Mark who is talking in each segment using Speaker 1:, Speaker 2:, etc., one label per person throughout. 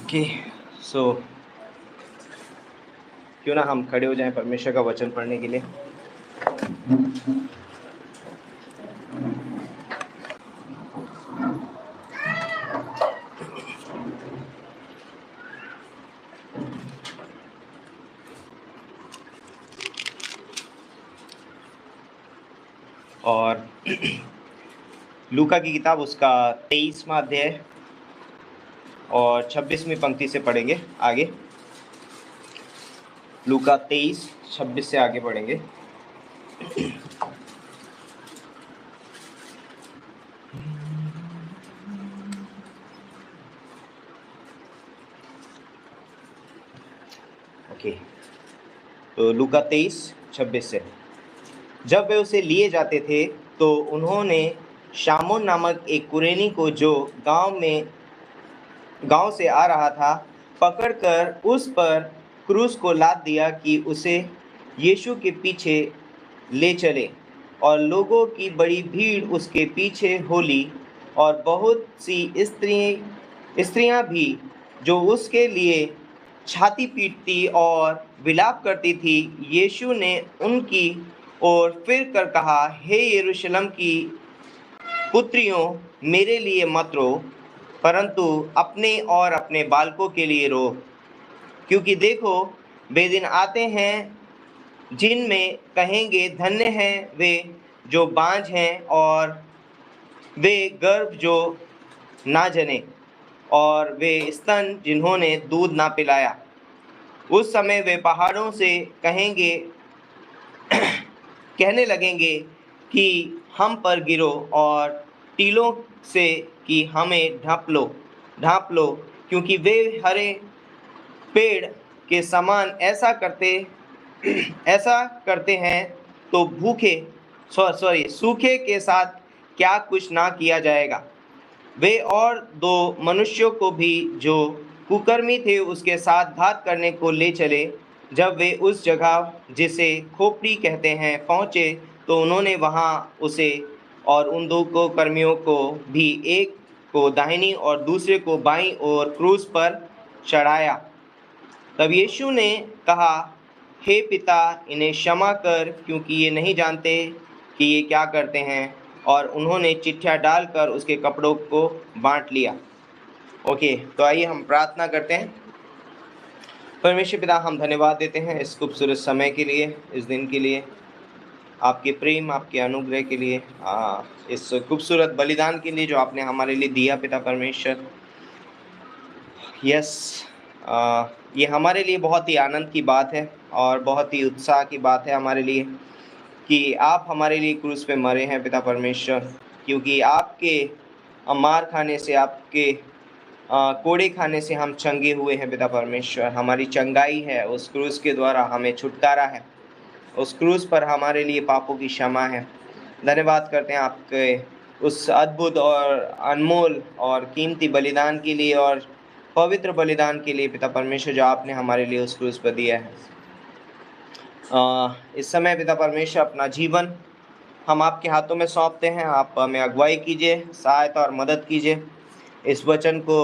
Speaker 1: Okay, सो क्यों ना हम खड़े हो जाएं परमेश्वर का वचन पढ़ने के लिए। और लूका की किताब उसका 23वां अध्याय और 26वीं पंक्ति से पढ़ेंगे आगे। लूका 23-26 से आगे पढ़ेंगे। ओके, तो लूका 23-26 से। जब वे उसे लिए जाते थे तो उन्होंने शामोन नामक एक कुरेनी को, जो गांव से आ रहा था, पकड़कर उस पर क्रूस को लाद दिया कि उसे यीशु के पीछे ले चले। और लोगों की बड़ी भीड़ उसके पीछे हो ली, और बहुत सी स्त्रियां भी जो उसके लिए छाती पीटती और विलाप करती थी। यीशु ने उनकी ओर फिर कर कहा, हे यरूशलेम की पुत्रियों, मेरे लिए मत रो, परंतु अपने और अपने बालकों के लिए रो। क्योंकि देखो, वे दिन आते हैं जिनमें कहेंगे, धन्य हैं वे जो बांझ हैं और वे गर्भ जो ना जने, और वे स्तन जिन्होंने दूध ना पिलाया। उस समय वे पहाड़ों से कहने लगेंगे कि हम पर गिरो, और टीलों से कि हमें ढांप लो, क्योंकि वे हरे पेड़ के समान ऐसा करते हैं तो सूखे के साथ क्या कुछ ना किया जाएगा। वे और दो मनुष्यों को भी, जो कुकर्मी थे, उसके साथ घात करने को ले चले। जब वे उस जगह जिसे खोपड़ी कहते हैं पहुँचे, तो उन्होंने वहाँ उसे और उन दो को कर्मियों को भी, एक को दाहिनी और दूसरे को बाईं ओर, क्रूस पर चढ़ाया। तब यीशु ने कहा, हे पिता, इन्हें क्षमा कर, क्योंकि ये नहीं जानते कि ये क्या करते हैं। और उन्होंने चिट्ठियाँ डालकर उसके कपड़ों को बांट लिया। ओके, तो आइए हम प्रार्थना करते हैं। परमेश्वर पिता, हम धन्यवाद देते हैं इस खूबसूरत समय के लिए, इस दिन के लिए, आपके प्रेम, आपके अनुग्रह के लिए, इस खूबसूरत बलिदान के लिए जो आपने हमारे लिए दिया पिता परमेश्वर। यस, ये हमारे लिए बहुत ही आनंद की बात है और बहुत ही उत्साह की बात है हमारे लिए कि आप हमारे लिए क्रूस पे मरे हैं पिता परमेश्वर। क्योंकि आपके मार खाने से, आपके कोड़े खाने से हम चंगे हुए हैं पिता परमेश्वर। हमारी चंगाई है उस क्रूस के द्वारा, हमें छुटकारा है उस क्रूस पर, हमारे लिए पापों की क्षमा है। धन्यवाद करते हैं आपके उस अद्भुत और अनमोल और कीमती बलिदान के लिए और पवित्र बलिदान के लिए पिता परमेश्वर, जो आपने हमारे लिए उस क्रूस पर दिया है। इस समय पिता परमेश्वर, अपना जीवन हम आपके हाथों में सौंपते हैं। आप हमें अगुवाई कीजिए, सहायता और मदद कीजिए इस वचन को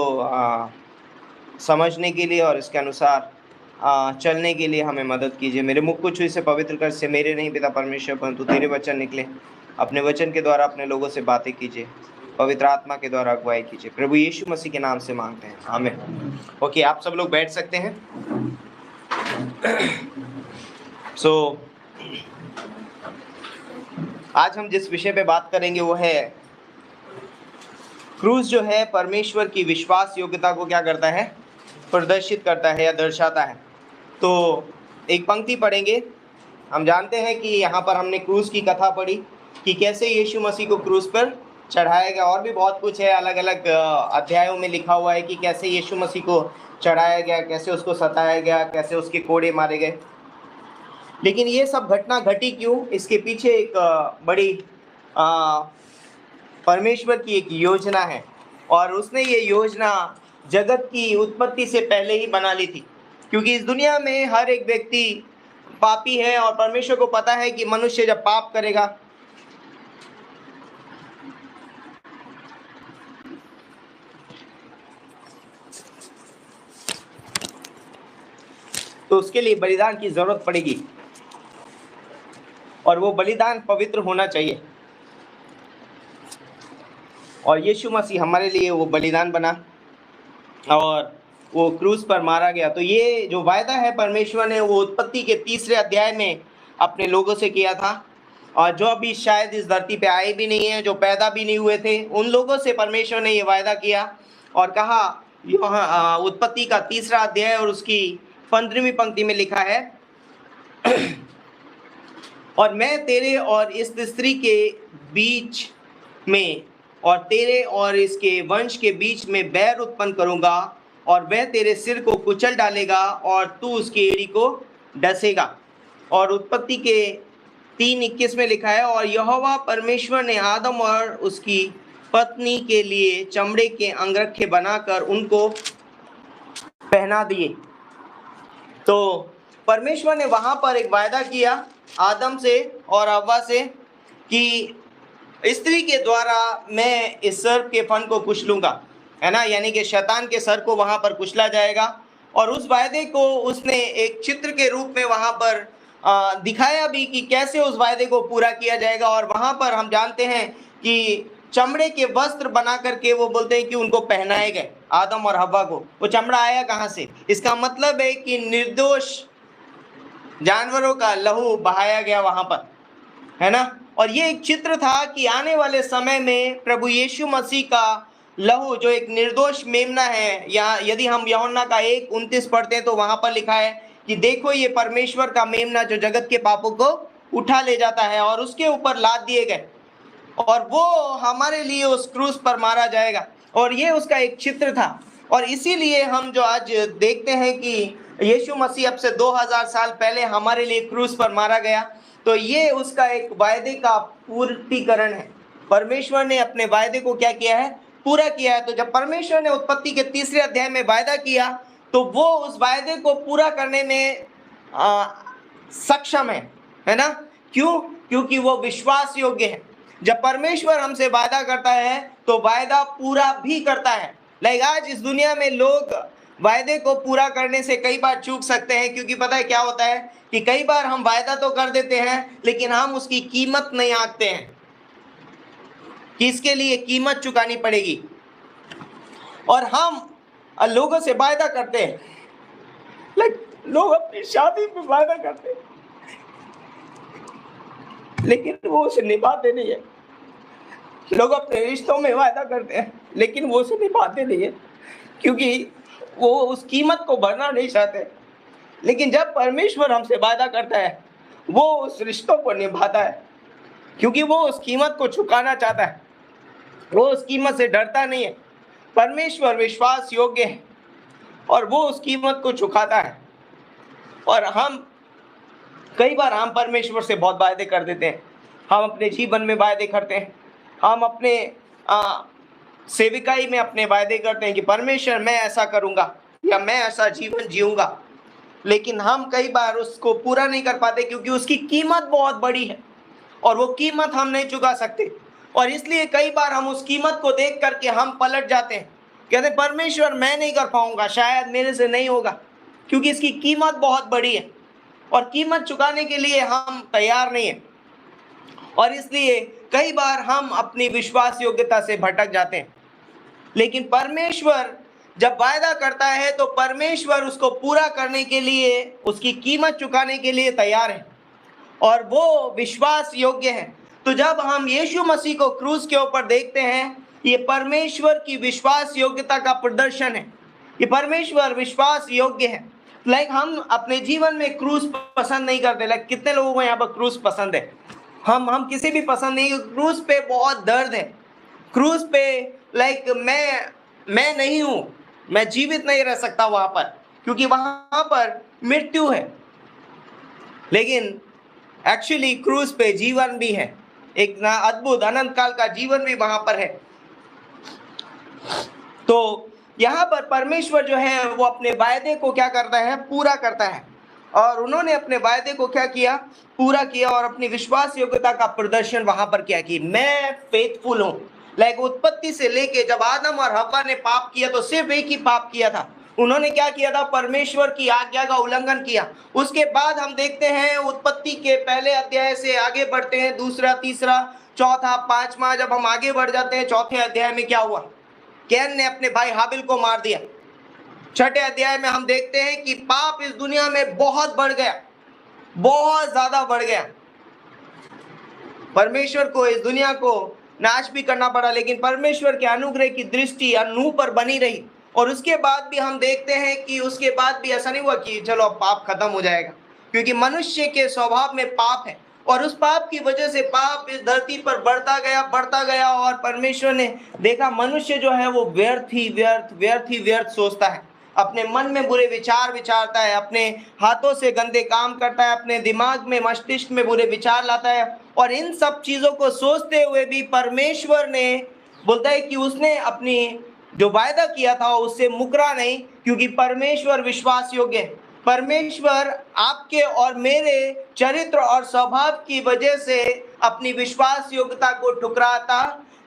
Speaker 1: समझने के लिए और इसके अनुसार चलने के लिए हमें मदद कीजिए। मेरे मुख को छुई से पवित्र कर, से मेरे नहीं पिता परमेश्वर, परंतु तेरे वचन निकले। अपने वचन के द्वारा अपने लोगों से बातें कीजिए, पवित्र आत्मा के द्वारा अगुवाई कीजिए। प्रभु यीशु मसीह के नाम से मांगते हैं, आमीन। ओके, आप सब लोग बैठ सकते हैं। आज हम जिस विषय पे बात करेंगे वो है क्रूस जो है परमेश्वर की विश्वास योग्यता को क्या करता है, प्रदर्शित करता है या दर्शाता है। तो एक पंक्ति पढ़ेंगे। हम जानते हैं कि यहाँ पर हमने क्रूस की कथा पढ़ी कि कैसे यीशु मसीह को क्रूस पर चढ़ाया गया, और भी बहुत कुछ है, अलग अलग अध्यायों में लिखा हुआ है कि कैसे यीशु मसीह को चढ़ाया गया, कैसे उसको सताया गया, कैसे उसके कोड़े मारे गए। लेकिन ये सब घटना घटी क्यों, इसके पीछे एक बड़ी परमेश्वर की एक योजना है, और उसने ये योजना जगत की उत्पत्ति से पहले ही बना ली थी। क्योंकि इस दुनिया में हर एक व्यक्ति पापी है, और परमेश्वर को पता है कि मनुष्य जब पाप करेगा तो उसके लिए बलिदान की जरूरत पड़ेगी, और वो बलिदान पवित्र होना चाहिए। और यीशु मसीह हमारे लिए वो बलिदान बना और वो क्रूस पर मारा गया। तो ये जो वायदा है परमेश्वर ने वो उत्पत्ति के 3 अध्याय में अपने लोगों से किया था, और जो अभी शायद इस धरती पे आए भी नहीं है, जो पैदा भी नहीं हुए थे, उन लोगों से परमेश्वर ने ये वायदा किया और कहा, यहाँ उत्पत्ति का 3 अध्याय और उसकी 15वीं पंक्ति में लिखा है, और मैं तेरे और इस स्त्री के बीच में और तेरे और इसके वंश के बीच में बैर उत्पन्न करूंगा, और वह तेरे सिर को कुचल डालेगा और तू उसकी एड़ी को डसेगा। और उत्पत्ति के 3:21 में लिखा है, और यहोवा परमेश्वर ने आदम और उसकी पत्नी के लिए चमड़े के अंगरखे बनाकर उनको पहना दिए। तो परमेश्वर ने वहां पर एक वायदा किया आदम से और हव्वा से कि स्त्री के द्वारा मैं इस सर्प के फन को कुचलूंगा, है ना, यानी कि शैतान के सर को वहां पर कुचला जाएगा। और उस वायदे को उसने एक चित्र के रूप में वहां पर दिखाया भी कि कैसे उस वायदे को पूरा किया जाएगा। और वहां पर हम जानते हैं कि चमड़े के वस्त्र बना करके वो बोलते हैं कि उनको पहनाए गए आदम और हव्वा को। वो चमड़ा आया कहाँ से? इसका मतलब है कि निर्दोष जानवरों का लहू बहाया गया वहां पर, है ना। और ये एक चित्र था कि आने वाले समय में प्रभु यीशु मसीह का लहू जो एक निर्दोष मेमना है, या यदि हम यूहन्ना का 1:29 पढ़ते हैं तो वहां पर लिखा है कि देखो ये परमेश्वर का मेमना जो जगत के पापों को उठा ले जाता है, और उसके ऊपर लाद दिए गए, और वो हमारे लिए उस क्रूस पर मारा जाएगा। और ये उसका एक चित्र था। और इसीलिए हम जो आज देखते हैं कि यीशु मसीह अब से 2000 साल पहले हमारे लिए क्रूस पर मारा गया, तो ये उसका एक वायदे का पूर्तिकरण है। परमेश्वर ने अपने वायदे को क्या किया है? पूरा किया है। तो जब परमेश्वर ने उत्पत्ति के 3 अध्याय में वायदा किया, तो वो उस वायदे को पूरा करने में सक्षम है ना। क्यों? क्योंकि वो विश्वास योग्य है। जब परमेश्वर हमसे वायदा करता है तो वायदा पूरा भी करता है। लाइक आज इस दुनिया में लोग वायदे को पूरा करने से कई बार चूक सकते हैं, क्योंकि पता है क्या होता है कि कई बार हम वायदा तो कर देते हैं लेकिन हम उसकी कीमत नहीं आंकते हैं कि इसके लिए कीमत चुकानी पड़ेगी। और हम लोगों से वायदा करते हैं, लाइक लोग अपनी शादी में वायदा करते हैं लेकिन वो उसे निभाते नहीं है। लोग अपने रिश्तों में वायदा करते हैं लेकिन वो उसे निभाते नहीं है, क्योंकि वो उस कीमत को भरना नहीं चाहते। लेकिन जब परमेश्वर हमसे वायदा करता है वो उस रिश्तों को निभाता है, क्योंकि वो उस कीमत को चुकाना चाहता है। वो उस कीमत से डरता नहीं है। परमेश्वर विश्वास योग्य है और वो उस कीमत को चुकाता है। और हम कई बार हम परमेश्वर से बहुत वायदे कर देते हैं। हम अपने जीवन में वायदे करते हैं, हम अपने सेविकाई में अपने वायदे करते हैं कि परमेश्वर मैं ऐसा करूँगा या मैं ऐसा जीवन जीऊँगा, लेकिन हम कई बार उसको पूरा नहीं कर पाते क्योंकि उसकी कीमत बहुत बड़ी है और वो कीमत हम नहीं चुका सकते। और इसलिए कई बार हम उस कीमत को देख करके हम पलट जाते हैं, कहते हैं परमेश्वर मैं नहीं कर पाऊंगा, शायद मेरे से नहीं होगा, क्योंकि इसकी कीमत बहुत बड़ी है और कीमत चुकाने के लिए हम तैयार नहीं है। और इसलिए कई बार हम अपनी विश्वास योग्यता से भटक जाते हैं। लेकिन परमेश्वर जब वायदा करता है तो परमेश्वर उसको पूरा करने के लिए, उसकी कीमत चुकाने के लिए तैयार है और वो विश्वास योग्य है। तो जब हम यीशु मसीह को क्रूस के ऊपर देखते हैं, ये परमेश्वर की विश्वास योग्यता का प्रदर्शन है। ये परमेश्वर विश्वास योग्य है। लाइक हम अपने जीवन में क्रूस पसंद नहीं करते। लाइक कितने लोगों को यहाँ पर क्रूस पसंद है? हम किसी भी पसंद नहीं। क्रूस पे बहुत दर्द है। क्रूस पे लाइक मैं नहीं हूँ, मैं जीवित नहीं रह सकता वहां पर, क्योंकि वहां पर मृत्यु है। लेकिन एक्चुअली क्रूस पे जीवन भी है, एक ना अद्भुत अनंत काल का जीवन भी वहां पर है। तो यहाँ पर परमेश्वर जो है वो अपने वायदे को क्या करता है? पूरा करता है। और उन्होंने अपने वायदे को क्या किया? पूरा किया और अपनी विश्वास योग्यता का प्रदर्शन वहां पर किया कि मैं फेथफुल हूं। लाइक उत्पत्ति से लेके जब आदम और हव्वा ने पाप किया तो सिर्फ एक ही पाप किया था, उन्होंने क्या किया था? परमेश्वर की आज्ञा का उल्लंघन किया। उसके बाद हम देखते हैं उत्पत्ति के पहले अध्याय से आगे बढ़ते हैं, दूसरा, तीसरा, चौथा, पांचवा, जब हम आगे बढ़ जाते हैं चौथे अध्याय में क्या हुआ? कैन ने अपने भाई हाबिल को मार दिया। छठे अध्याय में हम देखते हैं कि पाप इस दुनिया में बहुत बढ़ गया, बहुत ज्यादा बढ़ गया। परमेश्वर को इस दुनिया को नाश भी करना पड़ा, लेकिन परमेश्वर के अनुग्रह की दृष्टि नूह पर बनी रही। और उसके बाद भी हम देखते हैं कि उसके बाद भी ऐसा नहीं हुआ कि चलो अब पाप खत्म हो जाएगा, क्योंकि मनुष्य के स्वभाव में पाप है, और उस पाप की वजह से पाप इस धरती पर बढ़ता गया। और परमेश्वर ने देखा मनुष्य जो है वो व्यर्थ ही व्यर्थ सोचता है, अपने मन में बुरे विचार विचारता है, अपने हाथों से गंदे काम करता है, अपने दिमाग में, मस्तिष्क में बुरे विचार लाता है। और इन सब चीजों को सोचते हुए भी परमेश्वर ने बोलता है कि उसने अपनी जो वायदा किया था उससे मुकरा नहीं, क्योंकि परमेश्वर विश्वास योग्य है। परमेश्वर आपके और मेरे चरित्र और स्वभाव की वजह से अपनी विश्वास योग्यता को ठुकराता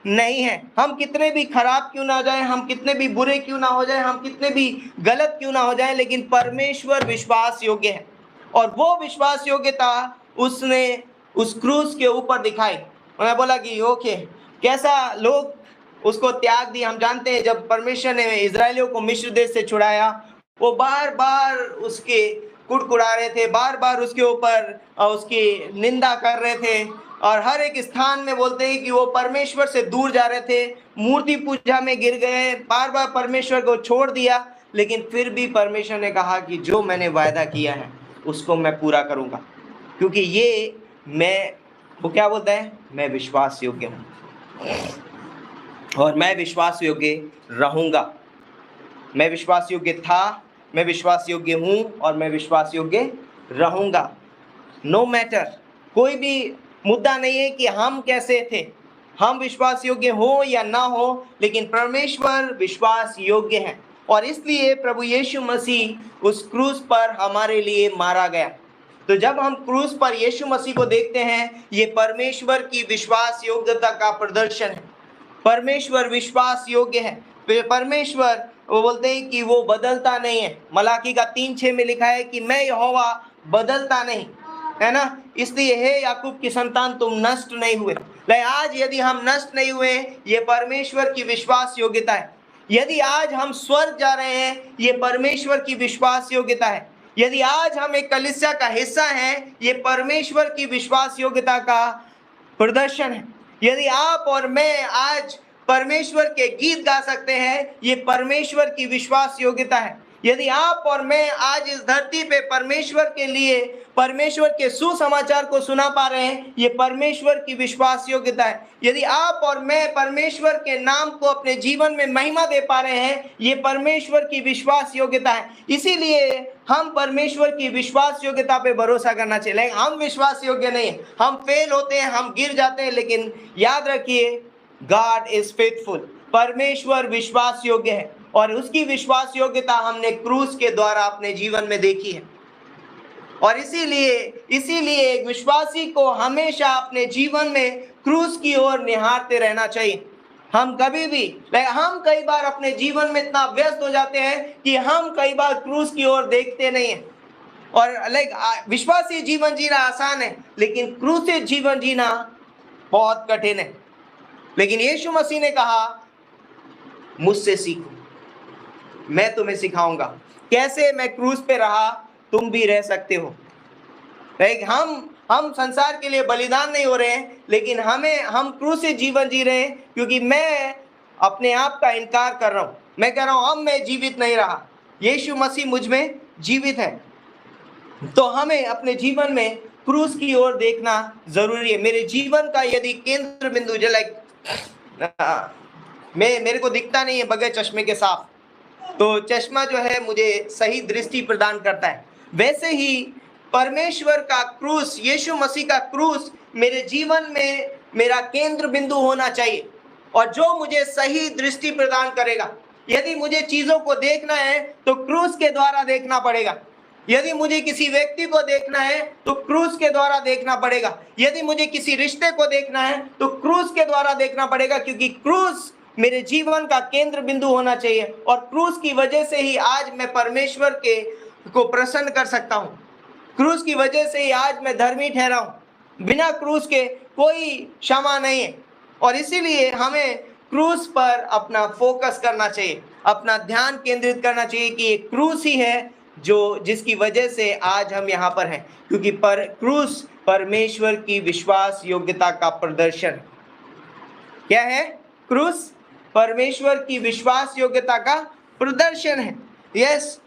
Speaker 1: नहीं है। हम कितने भी खराब क्यों ना हो जाए, हम कितने भी बुरे क्यों ना हो जाए, हम कितने भी गलत क्यों ना हो जाए, लेकिन परमेश्वर विश्वास योग्य है। और वो विश्वास योग्यता उसने उस क्रूस के ऊपर दिखाई। उन्होंने बोला कि ओके, कैसा लोग उसको त्याग दिया। हम जानते हैं जब परमेश्वर ने इजरायलियों को मिस्र देश से छुड़ाया, वो बार बार उसके कुड़कुड़ा रहे थे, बार बार उसके ऊपर उसकी निंदा कर रहे थे, और हर एक स्थान में बोलते हैं कि वो परमेश्वर से दूर जा रहे थे, मूर्ति पूजा में गिर गए, बार बार परमेश्वर को छोड़ दिया। लेकिन फिर भी परमेश्वर ने कहा कि जो मैंने वायदा किया है उसको मैं पूरा करूंगा, क्योंकि ये वो क्या बोलता है, मैं विश्वास योग्य हूं और मैं विश्वास योग्य रहूंगा। मैं विश्वास योग्य था, मैं विश्वास योग्य हूं और मैं विश्वास योग्य रहूंगा। नो मैटर, कोई भी मुद्दा नहीं है कि हम कैसे थे, हम विश्वास योग्य हो या ना हो, लेकिन परमेश्वर विश्वास योग्य है। और इसलिए प्रभु यीशु मसीह उस क्रूस पर हमारे लिए मारा गया। तो जब हम क्रूस पर यीशु मसीह को देखते हैं, ये परमेश्वर की विश्वास योग्यता का प्रदर्शन है। परमेश्वर विश्वास योग्य है। परमेश्वर, वो बोलते हैं कि वो बदलता नहीं है। मलाकी का 3:6 में लिखा है कि मैं यहोवा बदलता नहीं, है ना। इसलिए हे याकूब की संतान, तुम नष्ट नहीं हुए। लेकिन आज यदि हम नष्ट नहीं हुए, ये परमेश्वर की विश्वास योग्यता है। यदि आज हम स्वर्ग जा रहे हैं, ये परमेश्वर की विश्वास योग्यता है। यदि आज हम एक कलीसिया का हिस्सा हैं, ये परमेश्वर की विश्वास योग्यता का प्रदर्शन है। यदि आप और मैं आज परमेश्वर के गीत गा सकते हैं, ये परमेश्वर की विश्वास योग्यता है। यदि आप और मैं आज इस धरती पे परमेश्वर के लिए, परमेश्वर के सुसमाचार को सुना पा रहे हैं, ये परमेश्वर की विश्वास योग्यता है। यदि आप और मैं परमेश्वर के नाम को अपने जीवन में महिमा दे पा रहे हैं, ये परमेश्वर की विश्वास योग्यता है। इसीलिए हम परमेश्वर की विश्वास योग्यता पे भरोसा करना चाहिए। लेकिन हम विश्वास योग्य नहीं है, हम फेल होते हैं, हम गिर जाते हैं, लेकिन याद रखिए, गॉड इज फेथफुल। परमेश्वर विश्वास योग्य है, और उसकी विश्वास योग्यता हमने क्रूस के द्वारा अपने जीवन में देखी है। और इसीलिए एक विश्वासी को हमेशा अपने जीवन में क्रूस की ओर निहारते रहना चाहिए। हम कई बार अपने जीवन में इतना व्यस्त हो जाते हैं कि हम कई बार क्रूस की ओर देखते नहीं हैं। और विश्वासी जीवन जीना आसान है, लेकिन क्रूसित जीवन जीना बहुत कठिन है। लेकिन यीशु मसीह ने कहा, मुझसे सीखो, मैं तुम्हें सिखाऊंगा कैसे मैं क्रूस पे रहा, तुम भी रह सकते हो। हम संसार के लिए बलिदान नहीं हो रहे हैं, लेकिन हम क्रूसित जीवन जी रहे हैं, क्योंकि मैं अपने आप का इनकार कर रहा हूं। मैं कह रहा हूं अब मैं जीवित नहीं रहा, यीशु मसीह मुझ में जीवित है। तो हमें अपने जीवन में क्रूस की ओर देखना जरूरी है। मेरे जीवन का यदि केंद्र बिंदु मेरे को दिखता नहीं है बगैर चश्मे के साफ, तो चश्मा जो है मुझे सही दृष्टि प्रदान करता है, वैसे ही परमेश्वर का क्रूस, यीशु मसीह का क्रूस मेरे जीवन में मेरा केंद्र बिंदु होना चाहिए, और जो मुझे सही दृष्टि प्रदान करेगा। यदि मुझे चीजों को देखना है तो क्रूस के द्वारा देखना पड़ेगा। यदि मुझे किसी व्यक्ति को देखना है तो क्रूस के द्वारा देखना पड़ेगा। यदि मुझे किसी रिश्ते को देखना है तो क्रूस के द्वारा देखना पड़ेगा, क्योंकि क्रूस मेरे जीवन का केंद्र बिंदु होना चाहिए। और क्रूस की वजह से ही आज मैं परमेश्वर के को प्रसन्न कर सकता हूँ। क्रूस की वजह से ही आज मैं धर्मी ठहरा हूँ। बिना क्रूस के कोई क्षमा नहीं है। और इसीलिए हमें क्रूस पर अपना फोकस करना चाहिए, अपना ध्यान केंद्रित करना चाहिए कि एक क्रूस ही है जो जिसकी वजह से आज हम यहाँ पर हैं। क्योंकि क्रूस परमेश्वर की विश्वास योग्यता का प्रदर्शन क्या है? क्रूस परमेश्वर की विश्वास योग्यता का प्रदर्शन है। यस,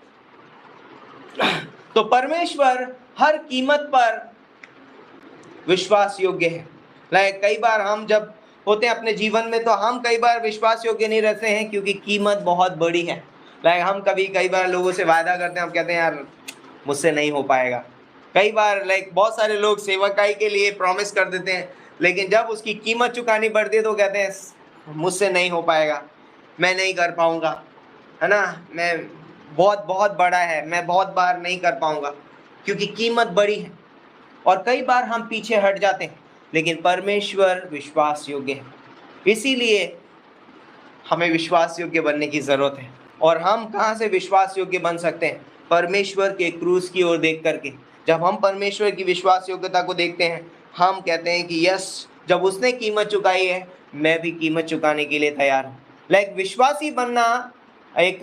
Speaker 1: तो परमेश्वर हर कीमत पर विश्वास योग्य है। कई बार हम जब होते हैं अपने जीवन में तो हम कई बार विश्वास योग्य नहीं रहते हैं क्योंकि कीमत बहुत बड़ी है। हम कई बार लोगों से वादा करते हैं, हम कहते हैं यार मुझसे नहीं हो पाएगा। कई बार बहुत सारे लोग सेवकाई के लिए प्रॉमिस कर देते हैं, लेकिन जब उसकी कीमत चुकानी पड़ती है तो कहते हैं मुझसे नहीं हो पाएगा, मैं नहीं कर पाऊंगा, है ना, मैं बहुत बड़ा है, मैं बहुत बार नहीं कर पाऊंगा, क्योंकि कीमत बड़ी है। और कई बार हम पीछे हट जाते हैं, लेकिन परमेश्वर विश्वास योग्य है। इसीलिए हमें विश्वास योग्य बनने की जरूरत है। और हम कहाँ से विश्वास योग्य बन सकते हैं? परमेश्वर के क्रूस की ओर देख करके। जब हम परमेश्वर की विश्वास योग्यता को देखते हैं, हम कहते हैं कि यस, जब उसने कीमत चुकाई है, मैं भी कीमत चुकाने के लिए तैयार हूँ। विश्वासी बनना एक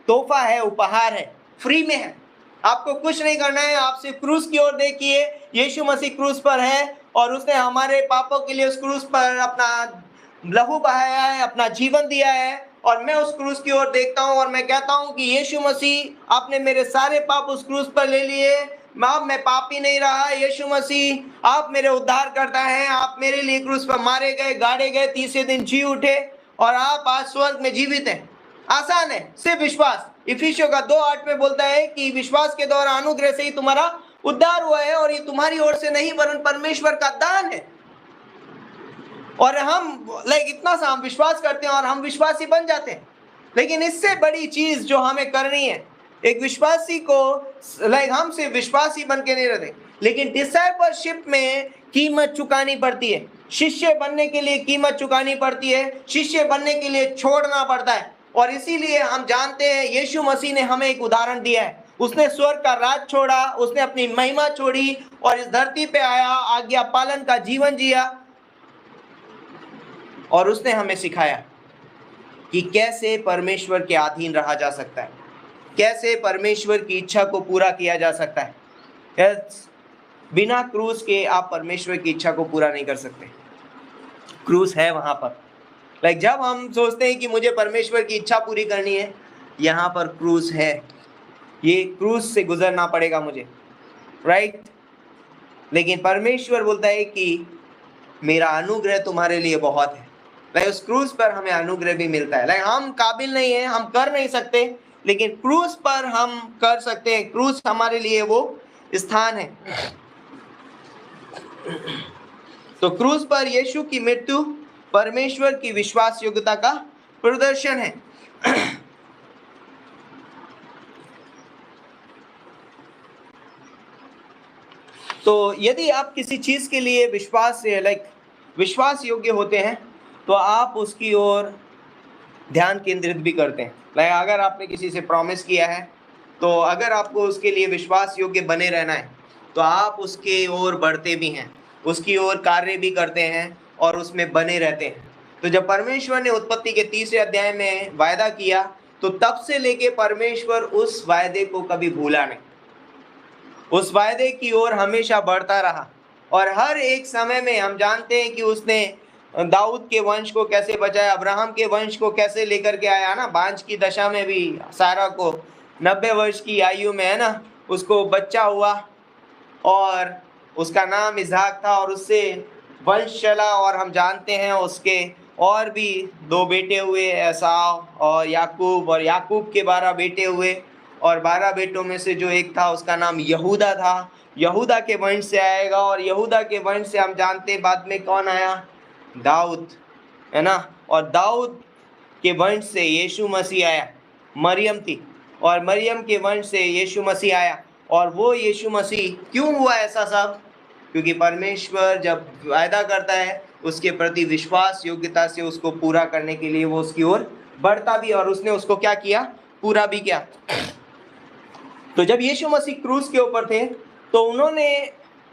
Speaker 1: तोहफा है, उपहार है, फ्री में है। आपको कुछ नहीं करना है, आप सिर्फ क्रूस की ओर देखिए। यीशु मसीह क्रूस पर है और उसने हमारे पापों के लिए उस क्रूस पर अपना लहू बहाया है, अपना जीवन दिया है। और मैं उस क्रूस की ओर देखता हूँ और मैं कहता हूँ कि यीशु मसीह, आपने मेरे सारे पाप उस क्रूस पर ले लिए। मैं पापी नहीं रहा। यीशु मसीह, आप मेरे उद्धार करता है। आप मेरे लिए क्रूस पर मारे गए, गाड़े गए, तीसरे दिन जी उठे और आप आज स्वर्ग में जीवित हैं। आसान है, सिर्फ विश्वास। इफिसियों का 2:8 में बोलता है कि विश्वास के द्वारा अनुग्रह से ही तुम्हारा उद्धार हुआ है, और ये तुम्हारी ओर से नहीं वरन परमेश्वर का दान है। और हम इतना सा हम विश्वास करते हैं और हम विश्वासी बन जाते हैं। लेकिन इससे बड़ी चीज जो हमें करनी है, एक विश्वासी को हम सिर्फ विश्वासी बन के नहीं रहते, लेकिन डिसाइपलशिप में कीमत चुकानी पड़ती है। शिष्य बनने के लिए कीमत चुकानी पड़ती है, शिष्य बनने के लिए छोड़ना पड़ता है। और इसीलिए हम जानते हैं यीशु मसीह ने हमें एक उदाहरण दिया है। उसने स्वर्ग का राज छोड़ा, उसने अपनी महिमा छोड़ी और इस धरती पे आया, आज्ञा पालन का जीवन जिया, और उसने हमें सिखाया कि कैसे परमेश्वर के अधीन रहा जा सकता है, कैसे परमेश्वर की इच्छा को पूरा किया जा सकता है। बिना क्रूस के आप परमेश्वर की इच्छा को पूरा नहीं कर सकते। क्रूस है वहां पर। जब हम सोचते हैं कि मुझे परमेश्वर की इच्छा पूरी करनी है, यहाँ पर क्रूस है, ये क्रूस से गुजरना पड़ेगा मुझे, राइट। लेकिन परमेश्वर बोलता है कि मेरा अनुग्रह तुम्हारे लिए बहुत है। उस क्रूस पर हमें अनुग्रह भी मिलता है। हम काबिल नहीं है, हम कर नहीं सकते, लेकिन क्रूस पर हम कर सकते हैं। क्रूस हमारे लिए वो स्थान है। तो क्रूस पर यीशु की मृत्यु परमेश्वर की विश्वास योग्यता का प्रदर्शन है। तो यदि आप किसी चीज के लिए विश्वास योग्य होते हैं, तो आप उसकी ओर ध्यान केंद्रित भी करते हैं। अगर आपने किसी से प्रॉमिस किया है, तो अगर आपको उसके लिए विश्वास योग्य बने रहना है, तो आप उसके ओर बढ़ते भी हैं, उसकी ओर कार्य भी करते हैं और उसमें बने रहते हैं। तो जब परमेश्वर ने उत्पत्ति के 3 अध्याय में वायदा किया, तो तब से लेके परमेश्वर उस वायदे को कभी भूला नहीं, उस वायदे की ओर हमेशा बढ़ता रहा। और हर एक समय में हम जानते हैं कि उसने दाऊद के वंश को कैसे बचाया, अब्राहम के वंश को कैसे लेकर के आया ना, बांझ की दशा में भी सारा को 90 वर्ष की आयु में, है ना, उसको बच्चा हुआ और उसका नाम इसहाक था, और उससे वंश चला। और हम जानते हैं उसके और भी 2 बेटे हुए, एसाव और याकूब, और याकूब के 12 बेटे हुए, और 12 बेटों में से जो एक था उसका नाम यहूदा था। यहूदा के वंश से आएगा, और यहूदा के वंश से हम जानते हैं बाद में कौन आया, दाऊद, है ना। और दाऊद के वंश से यीशु मसीह आया। मरियम थी और मरियम के वंश से यीशु मसीह आया। और वो यीशु मसीह क्यों हुआ ऐसा सब? क्योंकि परमेश्वर जब वायदा करता है उसके प्रति विश्वास योग्यता से उसको पूरा करने के लिए वो उसकी ओर बढ़ता भी, और उसने उसको क्या किया, पूरा भी किया। तो जब यीशु मसीह क्रूस के ऊपर थे तो उन्होंने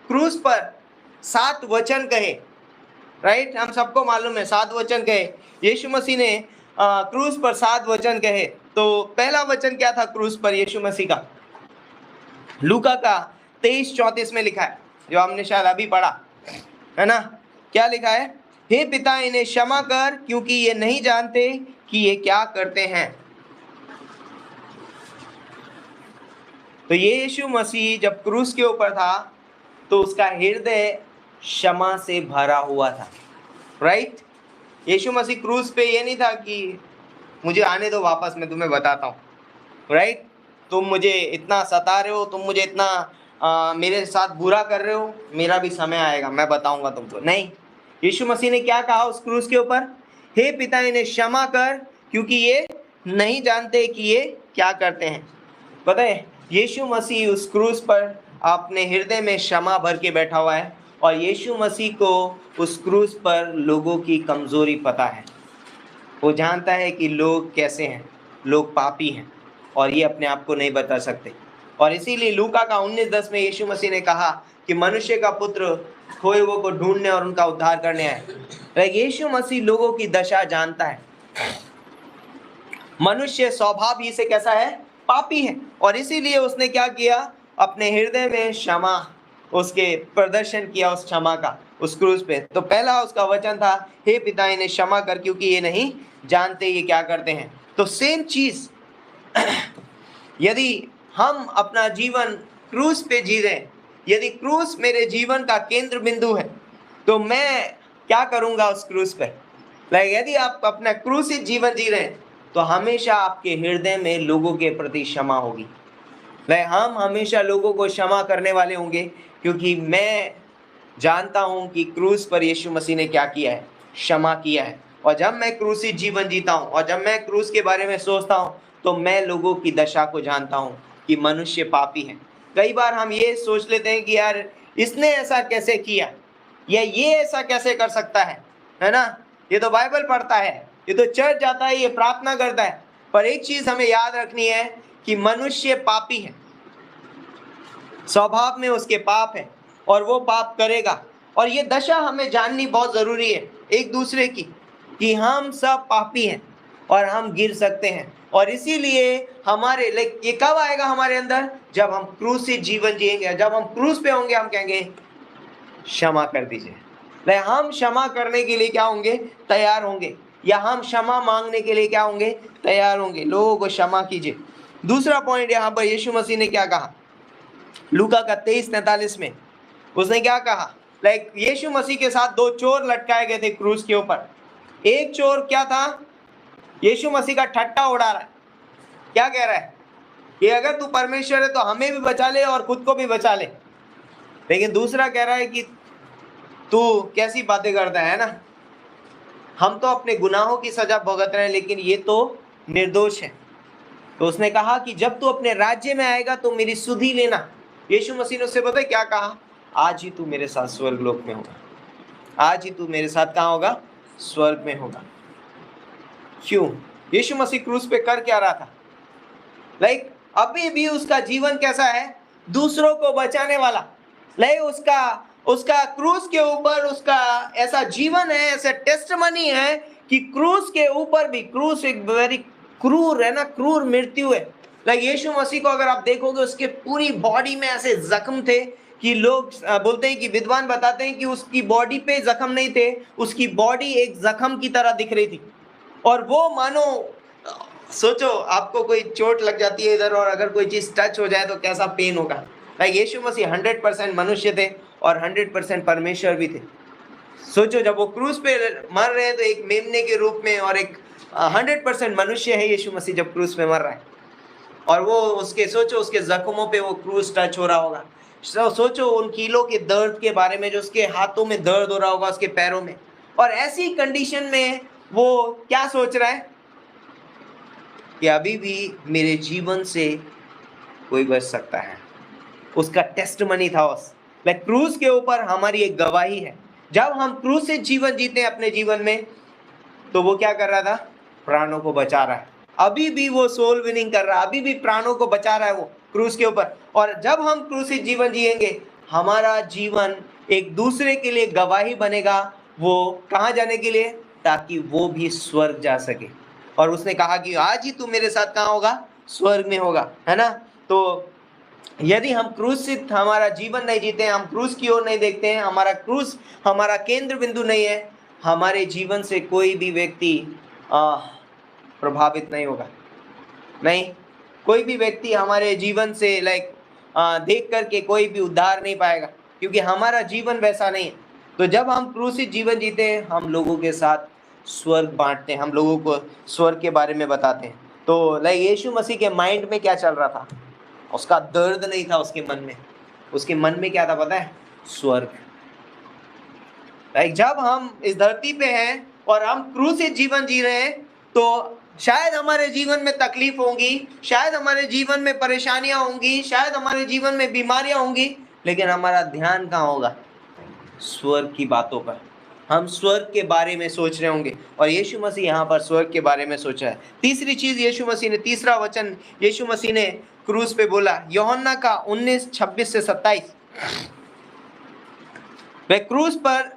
Speaker 1: क्रूस पर 7 वचन कहे, राइट। हम सबको मालूम है 7 वचन कहे यीशु मसीह ने, क्रूस पर 7 वचन कहे। तो पहला वचन क्या था क्रूस पर यीशु मसीह का? लूका का 23:34 में लिखा है, जो हमने शायद अभी पढ़ा है ना। क्या लिखा है? हे पिता, इन्हें क्षमा कर, क्योंकि ये नहीं जानते कि ये क्या करते हैं। तो ये यीशु मसीह जब क्रूस के ऊपर था तो उसका हृदय क्षमा से भरा हुआ था, राइट। यीशु मसीह क्रूस पे ये नहीं था कि मुझे आने दो वापस, मैं तुम्हें बताता हूँ, राइट। तुम मुझे इतना सता रहे हो, तुम मुझे इतना मेरे साथ बुरा कर रहे हो, मेरा भी समय आएगा, मैं बताऊंगा तुमको। नहीं, यीशु मसीह ने क्या कहा उस क्रूस के ऊपर? हे पिता, इन्हें क्षमा कर, क्योंकि ये नहीं जानते कि ये क्या करते हैं। पता है, यीशु मसीह उस क्रूस पर अपने हृदय में क्षमा भर के बैठा हुआ है, और यीशु मसीह को उस क्रूस पर लोगों की कमजोरी पता है। वो जानता है कि लोग कैसे हैं, लोग पापी हैं, और ये अपने आप को नहीं बता सकते। और इसीलिए लूका का 19:10 में यीशु मसीह ने कहा कि मनुष्य का पुत्र खोए हुए को ढूंढने और उनका उद्धार करने आए। यीशु मसीह लोगों की दशा जानता है। मनुष्य स्वभाव ही से कैसा है? पापी है, और इसीलिए उसने क्या किया? अपने हृदय में क्षमा उसके प्रदर्शन किया, उस क्षमा का उस क्रूस पे। तो पहला उसका वचन था, हे पिता, इन्हें क्षमा कर, क्योंकि ये नहीं जानते ये क्या करते हैं। तो सेम चीज यदि हम अपना जीवन क्रूस पे जी रहे, यदि क्रूस मेरे जीवन का केंद्र बिंदु है, तो मैं क्या करूंगा उस क्रूस पे? यदि आप अपना क्रूसित जीवन जी रहे हैं तो हमेशा आपके हृदय में लोगों के प्रति क्षमा होगी। हम हमेशा लोगों को क्षमा करने वाले होंगे, क्योंकि मैं जानता हूं कि क्रूस पर यीशु मसीह ने क्या किया है? क्षमा किया है। और जब मैं क्रूसित जीवन जीता हूं और जब मैं क्रूस के बारे में सोचता हूं तो मैं लोगों की दशा को जानता हूं कि मनुष्य पापी है। कई बार हम ये सोच लेते हैं कि यार इसने ऐसा कैसे किया, या ये ऐसा कैसे कर सकता है ना, ये तो बाइबल पढ़ता है, ये तो चर्च जाता है, ये प्रार्थना करता है। पर एक चीज हमें याद रखनी है कि मनुष्य पापी है, स्वभाव में उसके पाप है, और वो पाप करेगा। और ये दशा हमें जाननी बहुत जरूरी है एक दूसरे की, कि हम सब पापी हैं और हम गिर सकते हैं। और इसीलिए हमारे ये कब आएगा हमारे अंदर? जब हम क्रूसित जीवन जिएंगे, जब हम क्रूस पे होंगे, हम कहेंगे क्षमा कर दीजिए। हम क्षमा करने के लिए क्या होंगे? तैयार होंगे, या हम क्षमा मांगने के लिए क्या होंगे? तैयार होंगे। लोगों को क्षमा कीजिए। दूसरा पॉइंट यहाँ पर यीशु मसीह ने क्या कहा? लूका का 23:43 में उसने क्या कहा? यीशु मसीह के साथ 2 चोर लटकाए गए थे क्रूस के ऊपर। एक चोर क्या था? यीशु मसीह का ठट्टा उड़ा रहा है। क्या कह रहा है? कि अगर तू परमेश्वर है तो हमें भी बचा ले और खुद को भी बचा ले। लेकिन दूसरा कह रहा है कि तू कैसी बातें करता है ना, हम तो अपने गुनाहों की सजा भुगत रहे हैं, लेकिन ये तो निर्दोष है। तो उसने कहा कि जब तू अपने राज्य में आएगा तो मेरी सुधि लेना। यीशु मसीह ने उससे पता है क्या कहा? आज ही तू मेरे साथ स्वर्ग लोक में होगा, आज ही तू मेरे साथ कहाँ होगा? स्वर्ग में होगा। क्यों? यीशु मसीह क्रूस पे कर क्या रहा था? अभी भी उसका जीवन कैसा है? दूसरों को बचाने वाला। उसका क्रूस के ऊपर उसका ऐसा जीवन है, ऐसा टेस्टमनी है कि क्रूस के ऊपर भी, क्रूस एक वेरी क्रूर है ना, क्रूर मृत्यु है। यीशु मसीह को अगर आप देखोगे, उसके पूरी बॉडी में ऐसे जख्म थे कि लोग बोलते हैं कि विद्वान बताते हैं कि उसकी बॉडी पे जख्म नहीं थे, उसकी बॉडी एक जख्म की तरह दिख रही थी। और वो मानो, सोचो आपको कोई चोट लग जाती है इधर, और अगर कोई चीज टच हो जाए तो कैसा पेन होगा। यीशु मसीह 100% मनुष्य थे और 100% परमेश्वर भी थे। सोचो जब वो क्रूस पे मर रहे हैं तो एक मेमने के रूप में, और एक 100% मनुष्य है यीशु मसीह जब क्रूस पे मर रहा है। और वो उसके, सोचो उसके जख्मों पे वो क्रूस टच हो रहा होगा। सोचो उन कीलों के दर्द के बारे में, जो उसके हाथों में दर्द हो रहा होगा, उसके पैरों में। और ऐसी कंडीशन में वो क्या सोच रहा है? कि अभी भी मेरे जीवन से कोई बच सकता है। उसका टेस्टमनी था। उस क्रूस के ऊपर हमारी एक गवाही है। जब हम क्रूसित जीवन जीते हैं अपने जीवन में, तो वो क्या कर रहा था? प्राणों को बचा रहा है। अभी भी वो सोल विनिंग कर रहा है, अभी भी प्राणों को बचा रहा है वो क्रूस के ऊपर। और जब हम क्रूसित जीवन जिएंगे, हमारा जीवन एक दूसरे के लिए गवाही बनेगा। वो कहाँ जाने के लिए? ताकि वो भी स्वर्ग जा सके। और उसने कहा कि आज ही तू मेरे साथ कहाँ होगा? स्वर्ग में होगा, है ना। तो यदि हम क्रूसित हमारा जीवन नहीं जीते हैं, हम क्रूस की ओर नहीं देखते हैं, हमारा क्रूस हमारा केंद्र बिंदु नहीं है, हमारे जीवन से कोई भी व्यक्ति प्रभावित नहीं होगा। नहीं, कोई भी व्यक्ति हमारे जीवन से देख करके कोई भी उद्धार नहीं पाएगा, क्योंकि हमारा जीवन वैसा नहीं है। तो जब हम क्रूसित जीवन जीते हैं, हम लोगों के साथ स्वर्ग बांटते हैं, हम लोगों को स्वर्ग के बारे में बताते हैं। तो यीशु मसीह के माइंड में क्या चल रहा था? उसका दर्द नहीं था उसके मन में। उसके मन में क्या था पता है? स्वर्ग। जब हम इस धरती पे हैं और हम क्रूसित जीवन जी रहे हैं, तो शायद हमारे जीवन में तकलीफ होंगी, शायद हमारे जीवन में परेशानियां होंगी, शायद हमारे जीवन में बीमारियां होंगी, लेकिन हमारा ध्यान कहाँ होगा? स्वर्ग की बातों पर। हम स्वर्ग के बारे में सोच रहे होंगे, और यीशु मसीह यहाँ पर स्वर्ग के बारे में सोचा है। तीसरी चीज यीशु मसीह ने, तीसरा वचन यीशु मसीह ने क्रूस पे बोला, यूहन्ना का 19:26-27। वह क्रूस पर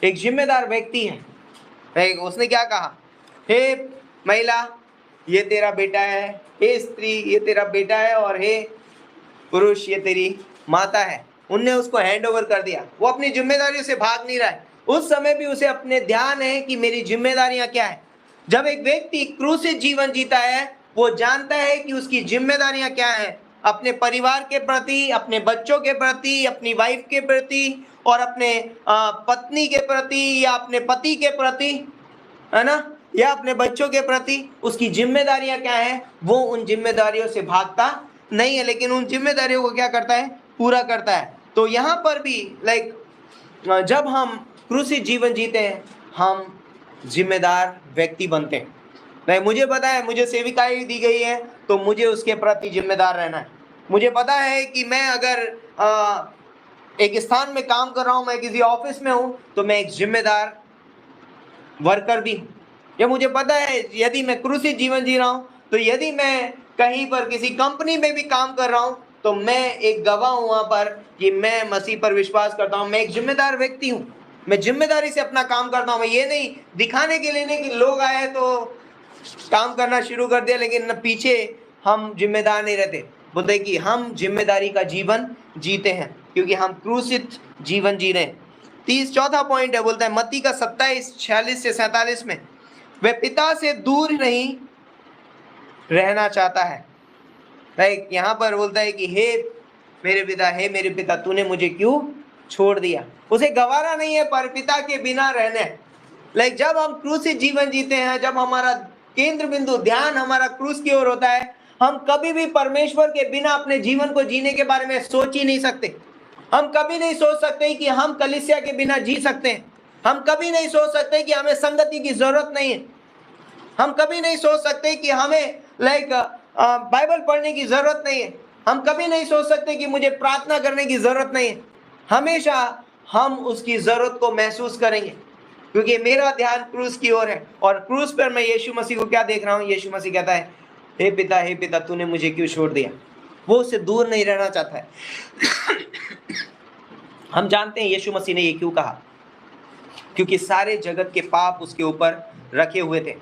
Speaker 1: एक जिम्मेदार व्यक्ति है। उसने क्या कहा? हे महिला, ये तेरा बेटा है, हे स्त्री, ये तेरा बेटा है, और हे पुरुष, ये तेरी माता है। उनने उसको हैंड ओवर कर दिया। वो अपनी जिम्मेदारियों से भाग नहीं रहा है। उस समय भी उसे अपने ध्यान है कि मेरी जिम्मेदारियां क्या है। जब एक व्यक्ति क्रूसित जीवन जीता है, वो जानता है कि उसकी जिम्मेदारियां क्या है, अपने परिवार के प्रति, अपने बच्चों के प्रति, अपनी वाइफ के प्रति, और अपने पत्नी के प्रति, या अपने पति के प्रति, है ना, या अपने बच्चों के प्रति उसकी जिम्मेदारियां क्या है। वो उन जिम्मेदारियों से भागता नहीं है, लेकिन उन जिम्मेदारियों को क्या करता है? पूरा करता है। तो यहाँ पर भी जब हम क्रूसित जीवन जीते हैं, हम जिम्मेदार व्यक्ति बनते हैं। नहीं, मुझे पता है, मुझे सेविकाई दी गई है, तो मुझे उसके प्रति जिम्मेदार रहना है। मुझे पता है कि मैं अगर एक स्थान में काम कर रहा हूँ, मैं किसी ऑफिस में हूँ, तो मैं एक जिम्मेदार वर्कर भी हूँ। ये मुझे पता है, यदि मैं क्रूसित जीवन जी रहा हूँ, तो यदि मैं कहीं पर किसी कंपनी में भी काम कर रहा हूँ, तो मैं एक गवाह हूँ वहाँ पर कि मैं मसीह पर विश्वास करता हूँ। मैं एक जिम्मेदार व्यक्ति हूँ, मैं जिम्मेदारी से अपना काम करता हूँ। मैं ये नहीं दिखाने के लिए नहीं कि लोग आए तो काम करना शुरू कर दिया, लेकिन पीछे हम जिम्मेदार नहीं रहते। बोलते हैं कि हम जिम्मेदारी का जीवन जीते हैं, क्योंकि हम क्रूसित जीवन जी रहे हैं। 34 पॉइंट है, बोलता है मत्ती का 27:46-47 में, वह पिता से दूर नहीं रहना चाहता है। यहाँ पर बोलता है कि हे मेरे पिता, तूने मुझे क्यों छोड़ दिया। उसे गवारा नहीं है पर पिता के बिना रहने। जब हम क्रूसित जीवन जीते हैं, जब हमारा केंद्र बिंदु ध्यान हमारा क्रूस की ओर होता है, हम कभी भी परमेश्वर के बिना अपने जीवन को जीने के बारे में सोच ही नहीं सकते। हम कभी नहीं सोच सकते कि हम कलीसिया के बिना जी सकते हैं। हम कभी नहीं सोच सकते कि हमें संगति की जरूरत नहीं है। हम कभी नहीं सोच सकते कि हमें बाइबल पढ़ने की जरूरत नहीं है। हम कभी नहीं सोच सकते कि मुझे प्रार्थना करने की जरूरत नहीं है। हमेशा हम उसकी जरूरत को महसूस करेंगे, क्योंकि मेरा ध्यान क्रूस की ओर है। और क्रूस पर मैं यीशु मसीह को क्या देख रहा हूँ? यीशु मसीह कहता है, हे पिता, तूने मुझे क्यों छोड़ दिया। वो उससे दूर नहीं रहना चाहता है। हम जानते हैं यीशु मसीह ने ये क्यों कहा, क्योंकि सारे जगत के पाप उसके ऊपर रखे हुए थे,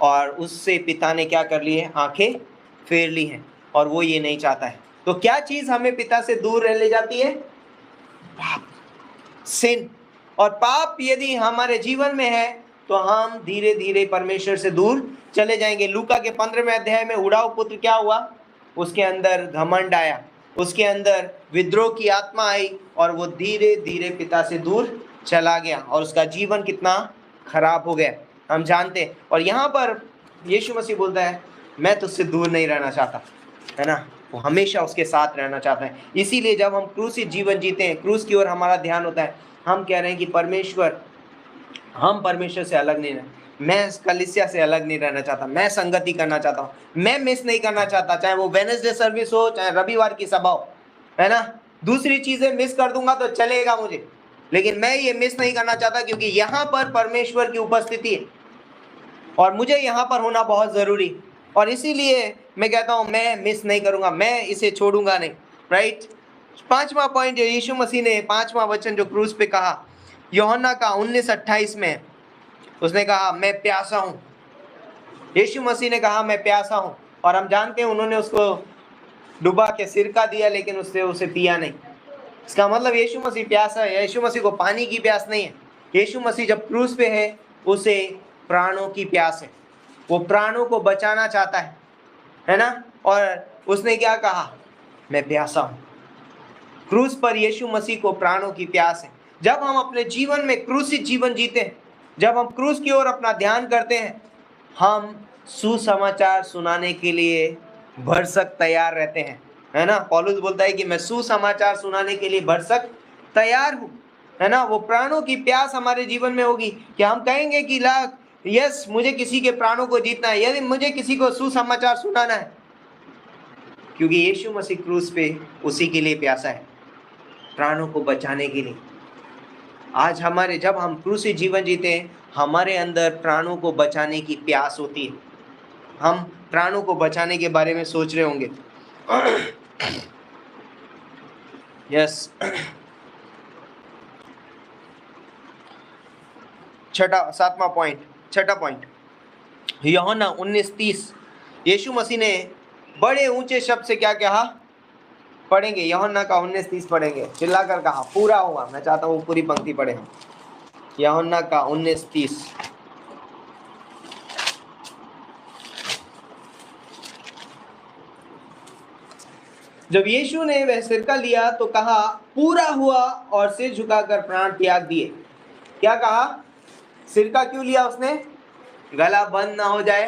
Speaker 1: और उससे पिता ने क्या कर ली है? आंखें फेर ली हैं, और वो ये नहीं चाहता है। तो क्या चीज हमें पिता से दूर रह ले जाती है? पाप, सिन। और पाप यदि हमारे जीवन में है, तो हम धीरे धीरे परमेश्वर से दूर चले जाएंगे। लूका के 15वें अध्याय में उड़ाऊ पुत्र क्या हुआ? उसके अंदर घमंड आया, उसके अंदर विद्रोह की आत्मा आई, और वो धीरे धीरे पिता से दूर चला गया, और उसका जीवन कितना खराब हो गया हम जानते हैं। और यहाँ पर यीशु मसीह बोलता है, मैं तुझसे दूर नहीं रहना चाहता, है ना। वो हमेशा उसके साथ रहना चाहता है। इसीलिए जब हम क्रूसित जीवन जीते हैं, क्रूस की ओर हमारा ध्यान होता है, हम कह रहे हैं कि परमेश्वर, हम परमेश्वर से अलग नहीं रहे। मैं कलीसिया से अलग नहीं रहना चाहता, मैं संगति करना चाहता हूँ, मैं मिस नहीं करना चाहता, चाहे वो वेडनेसडे सर्विस हो, चाहे रविवार की सभा हो, है ना। दूसरी चीजें मिस कर दूंगा तो चलेगा मुझे, लेकिन मैं ये मिस नहीं करना चाहता, क्योंकि यहाँ पर परमेश्वर की उपस्थिति है और मुझे यहाँ पर होना बहुत ज़रूरी, और इसीलिए मैं कहता हूँ मैं मिस नहीं करूँगा, मैं इसे छोड़ूंगा नहीं। राइट। 5वां पॉइंट जो यीशु मसीह ने 5वां वचन जो क्रूस पे कहा, यूहन्ना का 19:28 में उसने कहा मैं प्यासा हूँ। यीशु मसीह ने कहा मैं प्यासा हूँ, और हम जानते हैं उन्होंने उसको डुबा के सिरका दिया, लेकिन उससे उसे पिया नहीं। इसका मतलब यीशु मसीह प्यासा है। यीशु मसीह को पानी की प्यास नहीं है। यीशु मसीह जब क्रूस पे है उसे प्राणों की प्यास है। वो प्राणों को बचाना चाहता है ना। और उसने क्या कहा, मैं प्यासा हूँ। क्रूस पर यीशु मसीह को प्राणों की प्यास है। जब हम अपने जीवन में क्रूसित जीवन जीते हैं, जब हम क्रूस की ओर अपना ध्यान करते हैं, हम सुसमाचार सुनाने के लिए भरसक तैयार रहते हैं, है ना। पौलुस बोलता है कि मैं सुसमाचार सुनाने के लिए भरसक तैयार हूँ, है ना। वो प्राणों की प्यास हमारे जीवन में होगी कि हम कहेंगे कि यस मुझे किसी के प्राणों को जीतना है, यदि मुझे किसी को सुसमाचार सुनाना है, क्योंकि यीशु मसीह क्रूस पे उसी के लिए प्यासा है, प्राणों को बचाने के लिए। आज जब हम क्रूसी जीवन जीते हैं, हमारे अंदर प्राणों को बचाने की प्यास होती है। हम प्राणों को बचाने के बारे में सोच रहे होंगे। यस। छठा पॉइंट यूहन्ना 19:30। यीशु मसीह ने बड़े ऊंचे शब्द से क्या कहा, पढ़ेंगे यूहन्ना का 19:30 पढ़ेंगे। चिल्लाकर कहा पूरा हुआ। मैं चाहता हूँ पूरी पंक्ति पढ़े हम। यूहन्ना का 19:30। जब यीशु ने वह सिरका लिया तो कहा पूरा हुआ, और सिर झुकाकर प्राण त्याग दिए। क्या कहा, सिरका क्यों लिया उसने, गला बंद ना हो जाए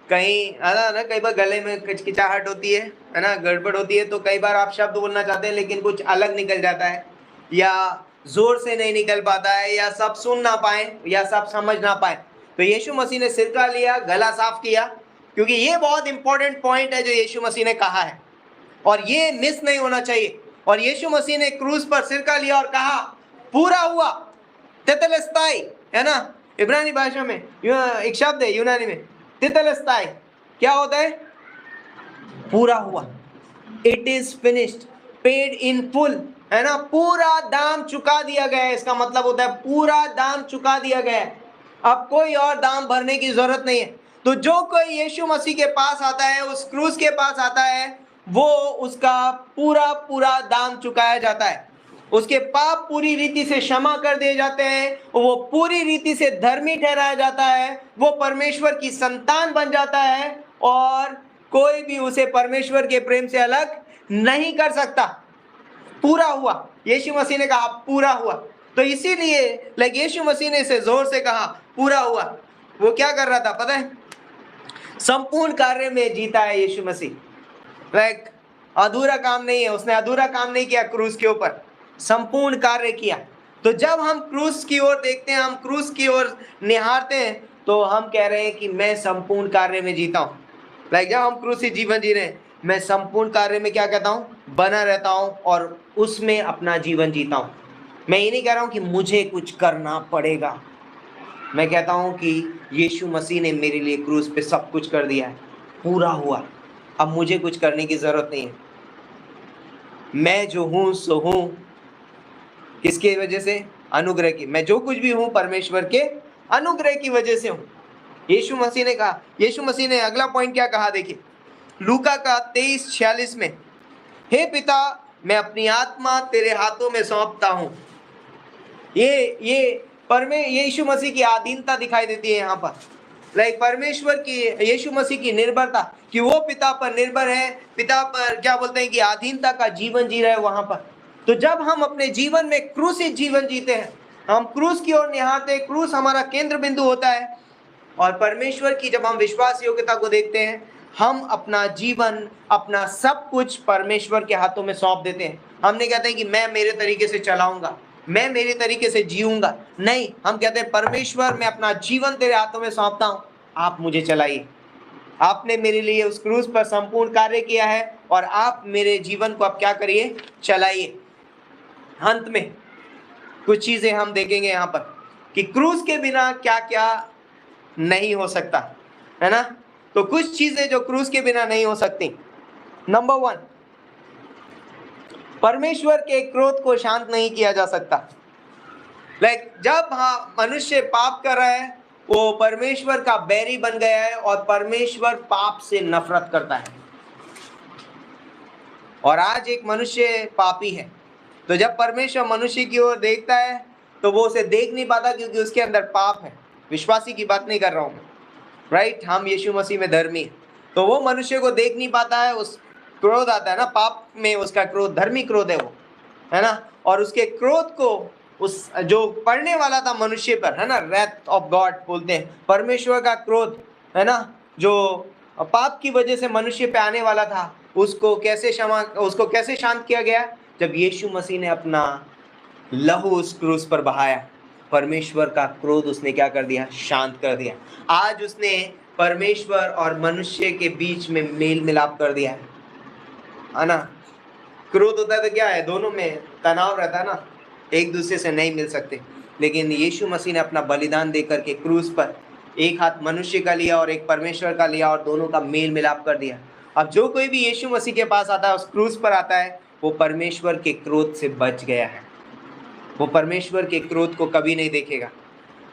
Speaker 1: कहीं, है ना। कई बार गले में किचकिचाहट होती है ना, गड़बड़ होती है, तो कई बार आप शब्द बोलना चाहते हैं लेकिन कुछ अलग निकल जाता है, या जोर से नहीं निकल पाता है, या सब सुन ना पाए, या सब समझ ना पाए। तो यीशु मसीह ने सिरका लिया, गला साफ किया, क्योंकि ये बहुत इंपॉर्टेंट पॉइंट है जो यीशु मसीह ने कहा है, और ये मिस नहीं होना चाहिए। और यीशु मसीह ने क्रूस पर सिरका लिया और कहा पूरा हुआ, तेतेलेस्ताई, है ना। इब्रानी भाषा में एक शब्द है यूनानी में तेतेलेस्ताई, क्या होता है, पूरा हुआ। It is finished, paid in full, है ना। पूरा दाम चुका दिया गया है, इसका मतलब होता है पूरा दाम चुका दिया गया है, अब कोई और दाम भरने की जरूरत नहीं है। तो जो कोई यीशु मसीह के पास आता है, उस क्रूस के पास आता है, वो उसका पूरा दाम चुकाया जाता है, उसके पाप पूरी रीति से क्षमा कर दिए जाते हैं, वो पूरी रीति से धर्मी ठहराया जाता है, वो परमेश्वर की संतान बन जाता है, और कोई भी उसे परमेश्वर के प्रेम से अलग नहीं कर सकता। पूरा हुआ, यीशु मसीह ने कहा पूरा हुआ। तो इसीलिए यीशु मसीह ने इसे जोर से कहा पूरा हुआ। वो क्या कर रहा था पता है, संपूर्ण कार्य में जीता है यीशु मसीह। अधूरा काम नहीं है, उसने अधूरा काम नहीं किया क्रूस के ऊपर, संपूर्ण कार्य किया। तो जब हम क्रूस की ओर देखते हैं, हम क्रूस की ओर निहारते हैं, तो हम कह रहे हैं कि मैं संपूर्ण कार्य में जीता हूँ। जब हम क्रूसी जीवन जी रहे हैं, मैं संपूर्ण कार्य में क्या कहता हूँ, बना रहता हूँ, और उसमें अपना जीवन जीता हूँ। मैं ये नहीं कह रहा हूँ कि मुझे कुछ करना पड़ेगा, मैं कहता हूँ कि यीशु मसीह ने मेरे लिए क्रूस पे सब कुछ कर दिया है, पूरा हुआ, अब मुझे कुछ करने की जरूरत नहीं है। मैं जो हूँ सो हूँ किसके वजह से, अनुग्रह की। मैं जो कुछ भी हूँ परमेश्वर के अनुग्रह की वजह से हूँ। यीशु मसीह ने कहा, यीशु मसीह ने अगला पॉइंट क्या कहा, देखिए लूका का 23:46 में, हे पिता मैं अपनी आत्मा तेरे हाथों में सौंपता हूँ। ये यीशु मसीह की अधीनता दिखाई देती है यहाँ पर। परमेश्वर की, यीशु मसीह की निर्भरता, कि वो पिता पर निर्भर है, पिता पर क्या बोलते हैं कि अधीनता का जीवन जी रहे हैं वहां पर। तो जब हम अपने जीवन में क्रूसित जीवन जीते हैं, हम क्रूस की ओर निहारते हैं, क्रूस हमारा केंद्र बिंदु होता है, और परमेश्वर की जब हम विश्वास योग्यता को देखते हैं, हम अपना जीवन, अपना सब कुछ परमेश्वर के हाथों में सौंप देते हैं। हम नहीं कहते हैं कि मैं मेरे तरीके से चलाऊंगा, मैं मेरे तरीके से जीऊंगा, नहीं, हम कहते हैं परमेश्वर मैं अपना जीवन तेरे हाथों में सौंपता हूं, आप मुझे चलाइए। आपने मेरे लिए उस क्रूस पर संपूर्ण कार्य किया है, और आप मेरे जीवन को अब क्या करिए, चलाइए। अंत में कुछ चीजें हम देखेंगे यहाँ पर कि क्रूस के बिना क्या क्या नहीं हो सकता, है ना। तो कुछ चीजें जो क्रूस के बिना नहीं हो सकती। नंबर 1, परमेश्वर के क्रोध को शांत नहीं किया जा सकता। जब मनुष्य पाप कर रहा है, वो परमेश्वर का बैरी बन गया है और परमेश्वर पाप से नफरत करता है। और आज एक मनुष्य पापी है, तो जब परमेश्वर मनुष्य की ओर देखता है तो वो उसे देख नहीं पाता, क्योंकि उसके अंदर पाप है। विश्वासी की बात नहीं कर रहा हूं मैं, राइट। हम यीशु मसीह में धर्मी है, तो वो मनुष्य को देख नहीं पाता है। उस क्रोध आता है ना, पाप में उसका क्रोध धर्मी क्रोध है वो, है ना। और उसके क्रोध को उस जो पड़ने वाला था मनुष्य पर, है ना, रैथ ऑफ गॉड बोलते हैं, परमेश्वर का क्रोध, है ना, जो पाप की वजह से मनुष्य पे आने वाला था, उसको कैसे शांत किया गया? जब यीशु मसीह ने अपना लहू उस क्रूस पर बहाया, परमेश्वर का क्रोध उसने क्या कर दिया? शांत कर दिया। आज उसने परमेश्वर और मनुष्य के बीच में मेल मिलाप कर दिया है ना। क्रोध होता है तो क्या है, दोनों में तनाव रहता है ना, एक दूसरे से नहीं मिल सकते। लेकिन यीशु मसीह ने अपना बलिदान देकर के क्रूस पर एक हाथ मनुष्य का लिया और एक परमेश्वर का लिया, और दोनों का मेल मिलाप कर दिया। अब जो कोई भी यीशु मसीह के पास आता है, उस क्रूस पर आता है, वो परमेश्वर के क्रोध से बच गया है। वो परमेश्वर के क्रोध को कभी नहीं देखेगा,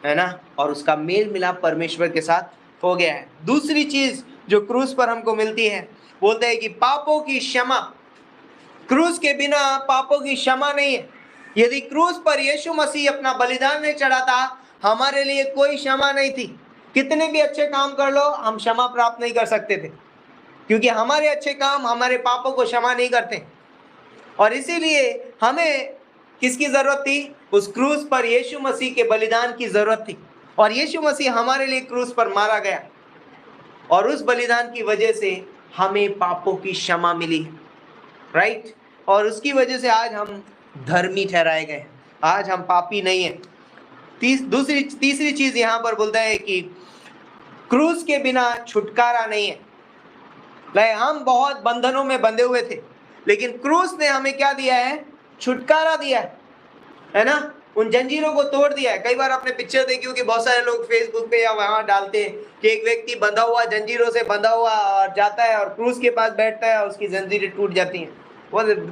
Speaker 1: है ना, और उसका मेल मिलाप परमेश्वर के साथ हो गया है। दूसरी चीज जो क्रूस पर हमको मिलती है, बोलते हैं कि पापों की क्षमा। क्रूस के बिना पापों की क्षमा नहीं है। यदि क्रूस पर यीशु मसीह अपना बलिदान नहीं चढ़ाता, हमारे लिए कोई क्षमा नहीं थी। कितने भी अच्छे काम कर लो, हम क्षमा प्राप्त नहीं कर सकते थे, क्योंकि हमारे अच्छे काम हमारे पापों को क्षमा नहीं करते। और इसीलिए हमें किसकी जरूरत थी? उस क्रूस पर यीशु मसीह के बलिदान की जरूरत थी। और यीशु मसीह हमारे लिए क्रूस पर मारा गया, और उस बलिदान की वजह से हमें पापों की क्षमा मिली, राइट। और उसकी वजह से आज हम धर्मी ठहराए गए, आज हम पापी नहीं है। तीसरी चीज यहां पर बोलता है कि क्रूस के बिना छुटकारा नहीं है। हम बहुत बंधनों में बंधे हुए थे, लेकिन क्रूस ने हमें क्या दिया है? छुटकारा दिया है ना। उन जंजीरों को तोड़ दिया है। कई बार आपने पिक्चर देखी हो कि बहुत सारे लोग फेसबुक पे या वहां डालते हैं कि एक व्यक्ति बंधा हुआ, जंजीरों से बंधा हुआ और जाता है और क्रूस के पास बैठता है और उसकी जंजीरें टूट जाती हैं।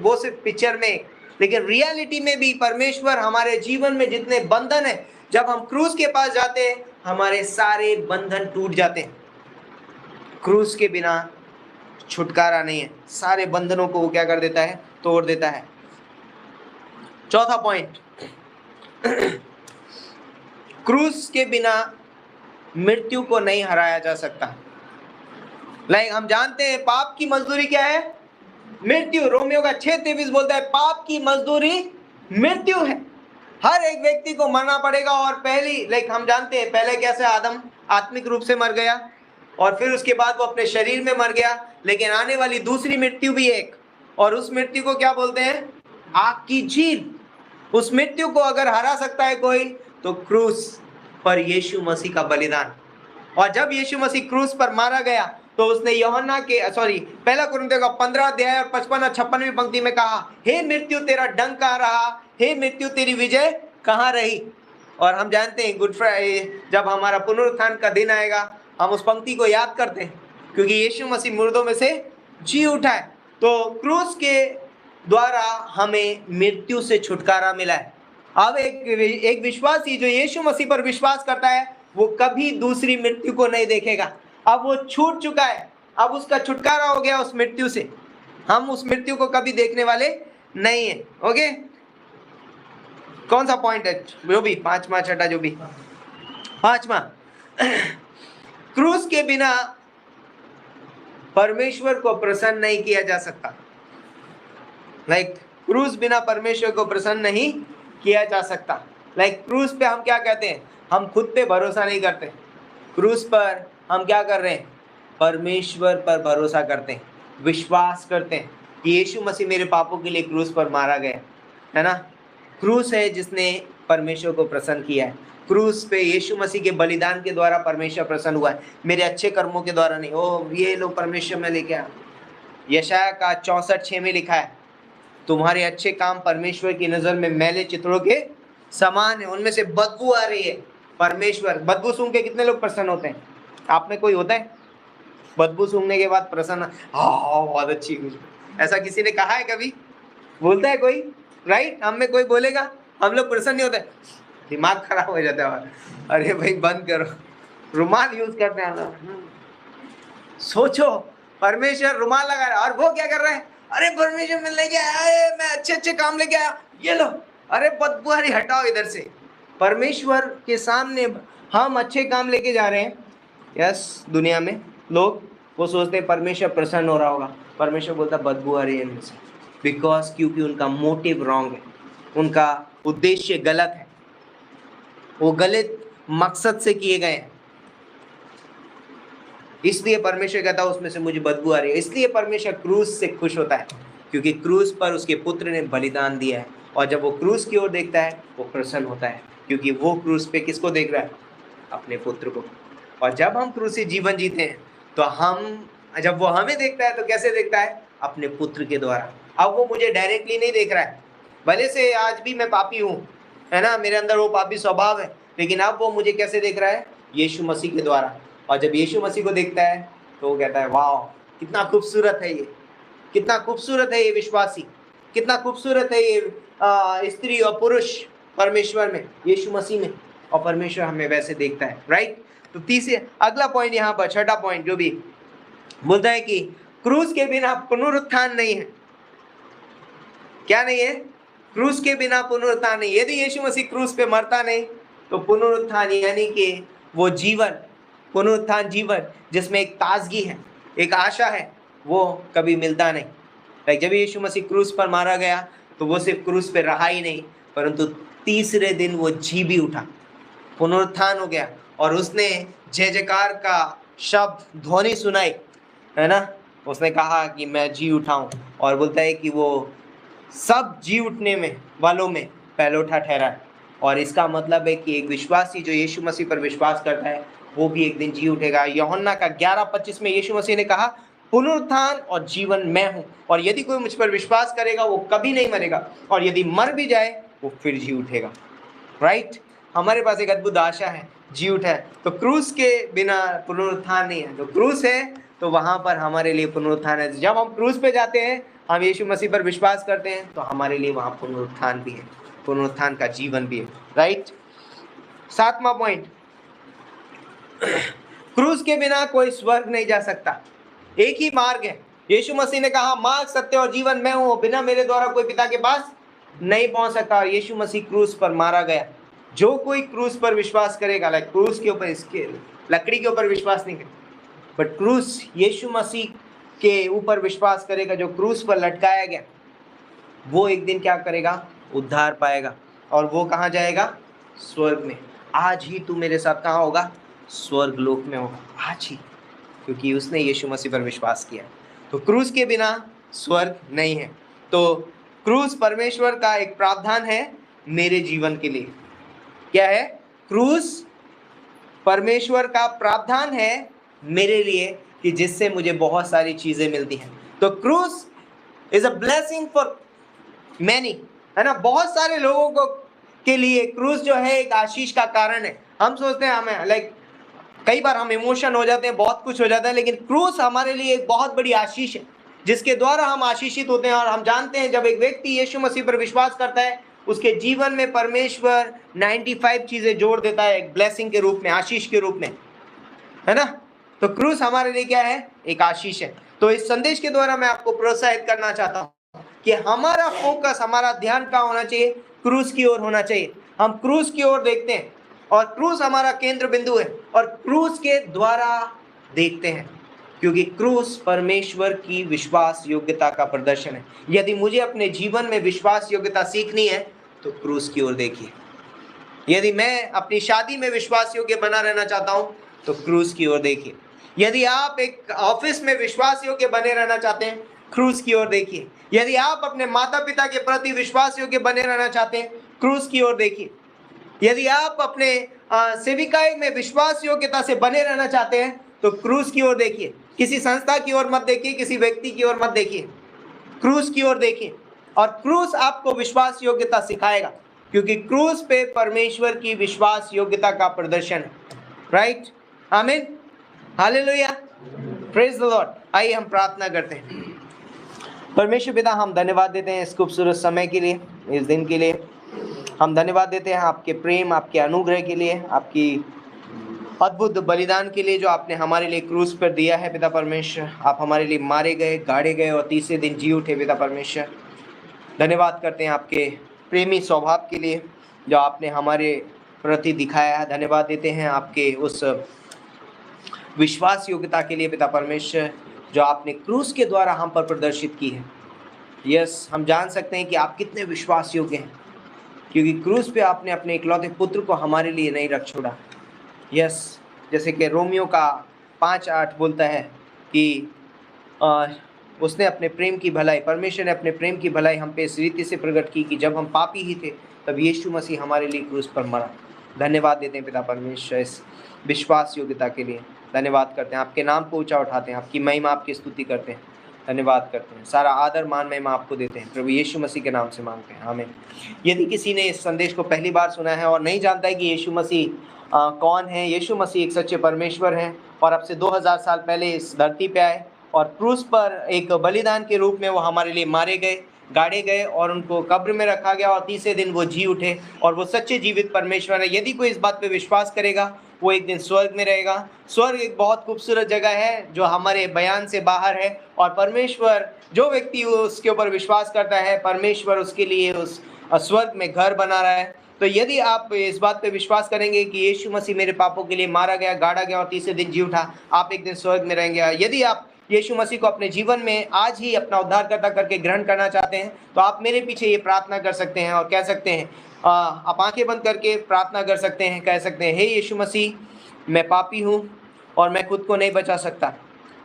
Speaker 1: वो सिर्फ पिक्चर में, लेकिन रियलिटी में भी परमेश्वर हमारे जीवन में जितने बंधन है, जब हम क्रूस के पास जाते हैं, हमारे सारे बंधन टूट जाते हैं। क्रूस के बिना छुटकारा नहीं है। सारे बंधनों को वो क्या कर देता है? तोड़ देता है। चौथा पॉइंट, क्रूस के बिना मृत्यु को नहीं हराया जा सकता। हम जानते हैं पाप की मजदूरी क्या है? मृत्यु। रोमियो का 6:23 बोलता है पाप की मजदूरी मृत्यु है। हर एक व्यक्ति को मरना पड़ेगा। और पहली हम जानते हैं पहले कैसे आदम आत्मिक रूप से मर गया, और फिर उसके बाद वो अपने शरीर में मर गया। लेकिन आने वाली दूसरी मृत्यु भी एक, और उस मृत्यु को क्या बोलते हैं? आग की झील। उस मृत्यु को अगर हरा सकता है कोई, तो क्रूस पर यीशु मसीह का बलिदान। और जब यीशु मसीह क्रूस पर मारा गया, तो उसने पहला कुरिन्थियों का 15 अध्याय और 55 और 56वीं पंक्ति में कहा, हे मृत्यु तेरा डंक कहाँ रहा? हे मृत्यु तेरी विजय कहाँ रही? और हम जानते हैं गुड फ्राइडे जब हमारा पुनरुत्थान का दिन आएगा, हम उस पंक्ति को याद करते हैं, क्योंकि यीशु मसीह मुर्दों में से जी उठा है। तो क्रूस के द्वारा हमें मृत्यु से छुटकारा मिला है। अब एक विश्वासी जो यीशु मसीह पर विश्वास करता है, वो कभी दूसरी मृत्यु को नहीं देखेगा। अब वो छूट चुका है, अब उसका छुटकारा हो गया उस मृत्यु से। हम उस मृत्यु को कभी देखने वाले नहीं है। ओके, कौन सा पॉइंट है? जो भी पांचवा छठा, जो भी पांचवा, क्रूस के बिना परमेश्वर को प्रसन्न नहीं किया जा सकता। क्रूस बिना परमेश्वर को प्रसन्न नहीं किया जा सकता। क्रूस पे हम क्या कहते हैं? हम खुद पे भरोसा नहीं करते। क्रूस पर हम क्या कर रहे हैं? परमेश्वर पर भरोसा करते हैं, विश्वास करते हैं कि यीशु मसीह मेरे पापों के लिए क्रूस पर मारा गया, है ना। क्रूस है जिसने परमेश्वर को प्रसन्न किया है। क्रूस पे यीशु मसीह के बलिदान के द्वारा परमेश्वर प्रसन्न हुआ है, मेरे अच्छे कर्मों के द्वारा नहीं। ओ ये लोग परमेश्वर में लेके आ। यशाया का 64:6 में लिखा है, तुम्हारे अच्छे काम परमेश्वर की नजर में मैले चित्रों के समान है, उनमें से बदबू आ रही है। परमेश्वर, बदबू सूंघ के कितने लोग प्रसन्न होते हैं? आप में कोई होता है बदबू सूंघने के बाद प्रसन्न, हाँ बहुत अच्छी खुशबू? ऐसा किसी ने कहा है कभी? बोलता है कोई? राइट, हम में कोई बोलेगा? हम लोग प्रसन्न नहीं होते, दिमाग खराब हो जाता है। अरे भाई बंद करो, रुमाल यूज करते हैं हम। सोचो, परमेश्वर रुमाल लगा रहा है और वो क्या कर रहा है? अरे परमेश्वर मैं लेके आया, मैं अच्छे अच्छे काम लेके आया, ये लो। अरे बदबू आ रही, हटाओ इधर से। परमेश्वर के सामने हम अच्छे काम लेके जा रहे हैं। यस, दुनिया में लोग वो सोचते हैं परमेश्वर प्रसन्न हो रहा होगा। परमेश्वर बोलता बदबू आ रही है इनमें से, बिकॉज क्योंकि उनका मोटिव रॉन्ग है, उनका उद्देश्य गलत है, वो गलत मकसद से किए गए हैं। इसलिए परमेश्वर कहता है उसमें से मुझे बदबू आ रही है। इसलिए परमेश्वर क्रूस से खुश होता है, क्योंकि क्रूस पर उसके पुत्र ने बलिदान दिया है। और जब वो क्रूस की ओर देखता है वो प्रसन्न होता है, क्योंकि वो क्रूस पे किसको देख रहा है? अपने पुत्र को। और जब हम क्रूसी जीवन जीते हैं तो जब वो हमें देखता है तो कैसे देखता है? अपने पुत्र के द्वारा। अब वो मुझे डायरेक्टली नहीं देख रहा है, भले से आज भी मैं पापी हूँ, है ना, मेरे अंदर वो पापी स्वभाव है, लेकिन अब वो मुझे कैसे देख रहा है? यीशु मसीह के द्वारा। और जब यीशु मसीह को देखता है तो वो कहता है वाह, कितना खूबसूरत है ये, कितना खूबसूरत है ये विश्वासी, कितना खूबसूरत है ये स्त्री और पुरुष परमेश्वर में, यीशु मसीह में। और परमेश्वर हमें वैसे देखता है, राइट। तो तीसरे अगला पॉइंट यहाँ पर, छठा पॉइंट जो भी बोलता है कि क्रूस के बिना पुनरुत्थान नहीं है। क्या नहीं है? क्रूस के बिना पुनरुत्थान नहीं। यदि यीशु मसीह क्रूस पे मरता नहीं तो पुनरुत्थान यानी कि वो जीवन, पुनरुत्थान जीवन जिसमें एक ताजगी है, एक आशा है, वो कभी मिलता नहीं। लाइक जब यीशु मसीह क्रूस पर मारा गया तो वो सिर्फ क्रूस पे रहा ही नहीं, परंतु तीसरे दिन वो जी भी उठा, पुनरुत्थान हो गया, और उसने जय जयकार का शब्द, ध्वनि सुनाई, है ना। उसने कहा कि मैं जी उठाऊं, और बोलता है कि वो सब जी उठने में वालों में पहलौठा ठहरा है। और इसका मतलब है कि एक विश्वासी जो यीशु मसीह पर विश्वास करता है वो भी एक दिन जी उठेगा। यूहन्ना का 11:25 में यीशु मसीह ने कहा पुनरुत्थान और जीवन मैं हूँ, और यदि कोई मुझ पर विश्वास करेगा वो कभी नहीं मरेगा, और यदि मर भी जाए वो फिर जी उठेगा, राइट। हमारे पास एक अद्भुत आशा है, जी उठा है। तो क्रूस के बिना पुनरुत्थान नहीं है, तो क्रूस है तो वहां पर हमारे लिए पुनरुत्थान है। जब हम क्रूस पे जाते हैं, हम यीशु मसीह पर विश्वास करते हैं, तो हमारे लिए वहां पुनरुत्थान भी है, पुनरुत्थान का जीवन भी है, राइट। सातवां पॉइंट, क्रूस के बिना कोई स्वर्ग नहीं जा सकता। एक ही मार्ग है, यीशु मसीह ने कहा मार्ग, सत्य और जीवन मैं हूं, बिना मेरे द्वारा कोई पिता के पास नहीं पहुंच सकता। और यीशु मसीह क्रूस पर मारा गया। जो कोई क्रूस पर विश्वास करेगा, लाइक क्रूस के ऊपर, इसके लकड़ी के ऊपर विश्वास नहीं करेगा, बट क्रूस यीशु मसीह के ऊपर विश्वास करेगा, जो क्रूस पर लटकाया गया, वो एक दिन क्या करेगा? उद्धार पाएगा। और वो कहाँ जाएगा? स्वर्ग में। आज ही तू मेरे साथ कहाँ होगा? स्वर्ग लोक में होगा, आज ही, क्योंकि उसने यीशु मसीह पर विश्वास किया। तो क्रूस के बिना स्वर्ग नहीं है। तो क्रूस परमेश्वर का एक प्रावधान है मेरे जीवन के लिए। क्या है? क्रूस परमेश्वर का प्रावधान है मेरे लिए, कि जिससे मुझे बहुत सारी चीजें मिलती हैं। तो क्रूस is a blessing for many, है ना। बहुत सारे लोगों को के लिए क्रूस जो है एक आशीष का कारण है। हम सोचते हैं हमें, लाइक कई बार हम इमोशन हो जाते हैं, बहुत कुछ हो जाता है, लेकिन क्रूस हमारे लिए एक बहुत बड़ी आशीष है, जिसके द्वारा हम आशीषित होते हैं। और हम जानते हैं जब एक व्यक्ति यीशु मसीह पर विश्वास करता है, उसके जीवन में परमेश्वर 95 चीजें जोड़ देता है, एक ब्लेसिंग के रूप में, आशीष के रूप में, है ना। तो क्रूस हमारे लिए क्या है? एक आशीष है। तो इस संदेश के द्वारा मैं आपको प्रोत्साहित करना चाहता हूं कि हमारा फोकस, हमारा ध्यान कहाँ होना चाहिए? क्रूस की ओर होना चाहिए। हम क्रूस की ओर देखते हैं, और क्रूस हमारा केंद्र बिंदु है, और क्रूस के द्वारा देखते हैं, क्योंकि क्रूस परमेश्वर की विश्वास योग्यता का प्रदर्शन है। यदि मुझे अपने जीवन में विश्वास योग्यता सीखनी है तो क्रूस की ओर देखिए। यदि मैं अपनी शादी में विश्वास योग्य बना रहना चाहता हूं तो क्रूस की ओर देखिए। यदि आप एक ऑफिस में विश्वास योग्य बने रहना चाहते हैं, क्रूस की ओर देखिए। यदि आप अपने माता पिता के प्रति विश्वास योग्य बने रहना चाहते हैं, क्रूस की ओर देखिए। यदि आप अपने सेविकाई में विश्वास योग्यता से बने रहना चाहते हैं तो क्रूस की ओर देखिए। किसी संस्था की ओर मत देखिए, किसी व्यक्ति की ओर मत देखिए, क्रूस की ओर देखिए। और क्रूस आपको विश्वास योग्यता सिखाएगा। क्योंकि क्रूस पे परमेश्वर की विश्वास योग्यता का प्रदर्शन है। राइट, आमीन, हालेलुया, प्रेज द लॉर्ड। आइए हम प्रार्थना करते हैं। परमेश्वर पिता, हम धन्यवाद देते हैं इस खूबसूरत समय के लिए, इस दिन के लिए। हम धन्यवाद देते हैं आपके प्रेम, आपके अनुग्रह के लिए, आपकी अद्भुत बलिदान के लिए जो आपने हमारे लिए क्रूस पर दिया है। पिता परमेश्वर, आप हमारे लिए मारे गए, गाड़े गए और तीसरे दिन जी उठे। पिता परमेश्वर, धन्यवाद करते हैं आपके प्रेमी स्वभाव के लिए जो आपने हमारे प्रति दिखाया है। धन्यवाद देते हैं आपके उस विश्वास योग्यता के लिए पिता परमेश्वर, जो आपने क्रूस के द्वारा हम पर प्रदर्शित की है। यस, हम जान सकते हैं कि आप कितने विश्वास योग्य हैं, क्योंकि क्रूस पे आपने अपने इकलौते पुत्र को हमारे लिए नहीं रख छोड़ा। यस, जैसे कि रोमियो का 5:8 बोलता है कि उसने अपने प्रेम की भलाई, परमेश्वर ने अपने प्रेम की भलाई हम पे इस रीति से प्रकट की कि जब हम पापी ही थे तब यीशु मसीह हमारे लिए क्रूस पर मरा। धन्यवाद देते हैं पिता परमेश्वर इस विश्वास योग्यता के लिए। धन्यवाद करते हैं, आपके नाम को ऊंचा उठाते हैं, आपकी महिमा, आपकी स्तुति करते हैं। धन्यवाद करते हैं, सारा आदर मान महिमा आपको देते हैं। प्रभु यीशु मसीह के नाम से मांगते हैं, आमीन। यदि किसी ने इस संदेश को पहली बार सुना है और नहीं जानता है कि यीशु मसीह कौन है, यीशु मसीह एक सच्चे परमेश्वर हैं और अब से 2000 साल पहले इस धरती पे आए और क्रूस पर एक बलिदान के रूप में वो हमारे लिए मारे गए, गाड़े गए और उनको कब्र में रखा गया और तीसरे दिन वो जी उठे और वो सच्चे जीवित परमेश्वर है। यदि कोई इस बात पे विश्वास करेगा वो एक दिन स्वर्ग में रहेगा। स्वर्ग एक बहुत खूबसूरत जगह है जो हमारे बयान से बाहर है और परमेश्वर, जो व्यक्ति उसके ऊपर विश्वास करता है, परमेश्वर उसके लिए उस स्वर्ग में घर बना रहा है। तो यदि आप इस बात पे विश्वास करेंगे कि यीशु मसीह मेरे पापों के लिए मारा गया, गाड़ा गया और तीसरे दिन जी उठा, आप एक दिन स्वर्ग में रहेंगे। यदि आप यीशु मसीह को अपने जीवन में आज ही अपना उद्धारकर्ता करके ग्रहण करना चाहते हैं तो आप मेरे पीछे ये प्रार्थना कर सकते हैं और कह सकते हैं, आप आंखें बंद करके प्रार्थना कर सकते हैं, कह सकते हैं, हे यीशु मसीह, मैं पापी हूँ और मैं खुद को नहीं बचा सकता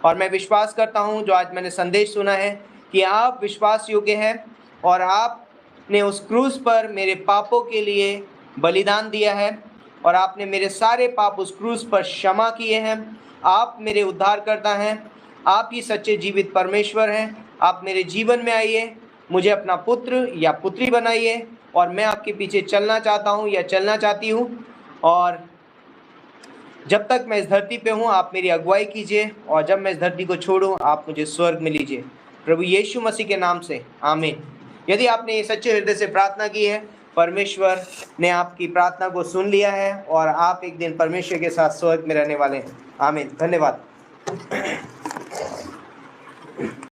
Speaker 1: और मैं विश्वास करता हूँ जो आज मैंने संदेश सुना है कि आप विश्वास योग्य हैं और आपने उस क्रूस पर मेरे पापों के लिए बलिदान दिया है और आपने मेरे सारे पाप उस क्रूस पर क्षमा किए हैं। आप मेरे उद्धारकर्ता हैं, आप ही सच्चे जीवित परमेश्वर हैं। आप मेरे जीवन में आइए, मुझे अपना पुत्र या पुत्री बनाइए और मैं आपके पीछे चलना चाहता हूँ या चलना चाहती हूँ और जब तक मैं इस धरती पे हूँ आप मेरी अगुवाई कीजिए और जब मैं इस धरती को छोड़ूँ आप मुझे स्वर्ग में लीजिए। प्रभु यीशु मसीह के नाम से, आमीन। यदि आपने ये सच्चे हृदय से प्रार्थना की है, परमेश्वर ने आपकी प्रार्थना को सुन लिया है और आप एक दिन परमेश्वर के साथ स्वर्ग में रहने वाले हैं। आमीन, धन्यवाद।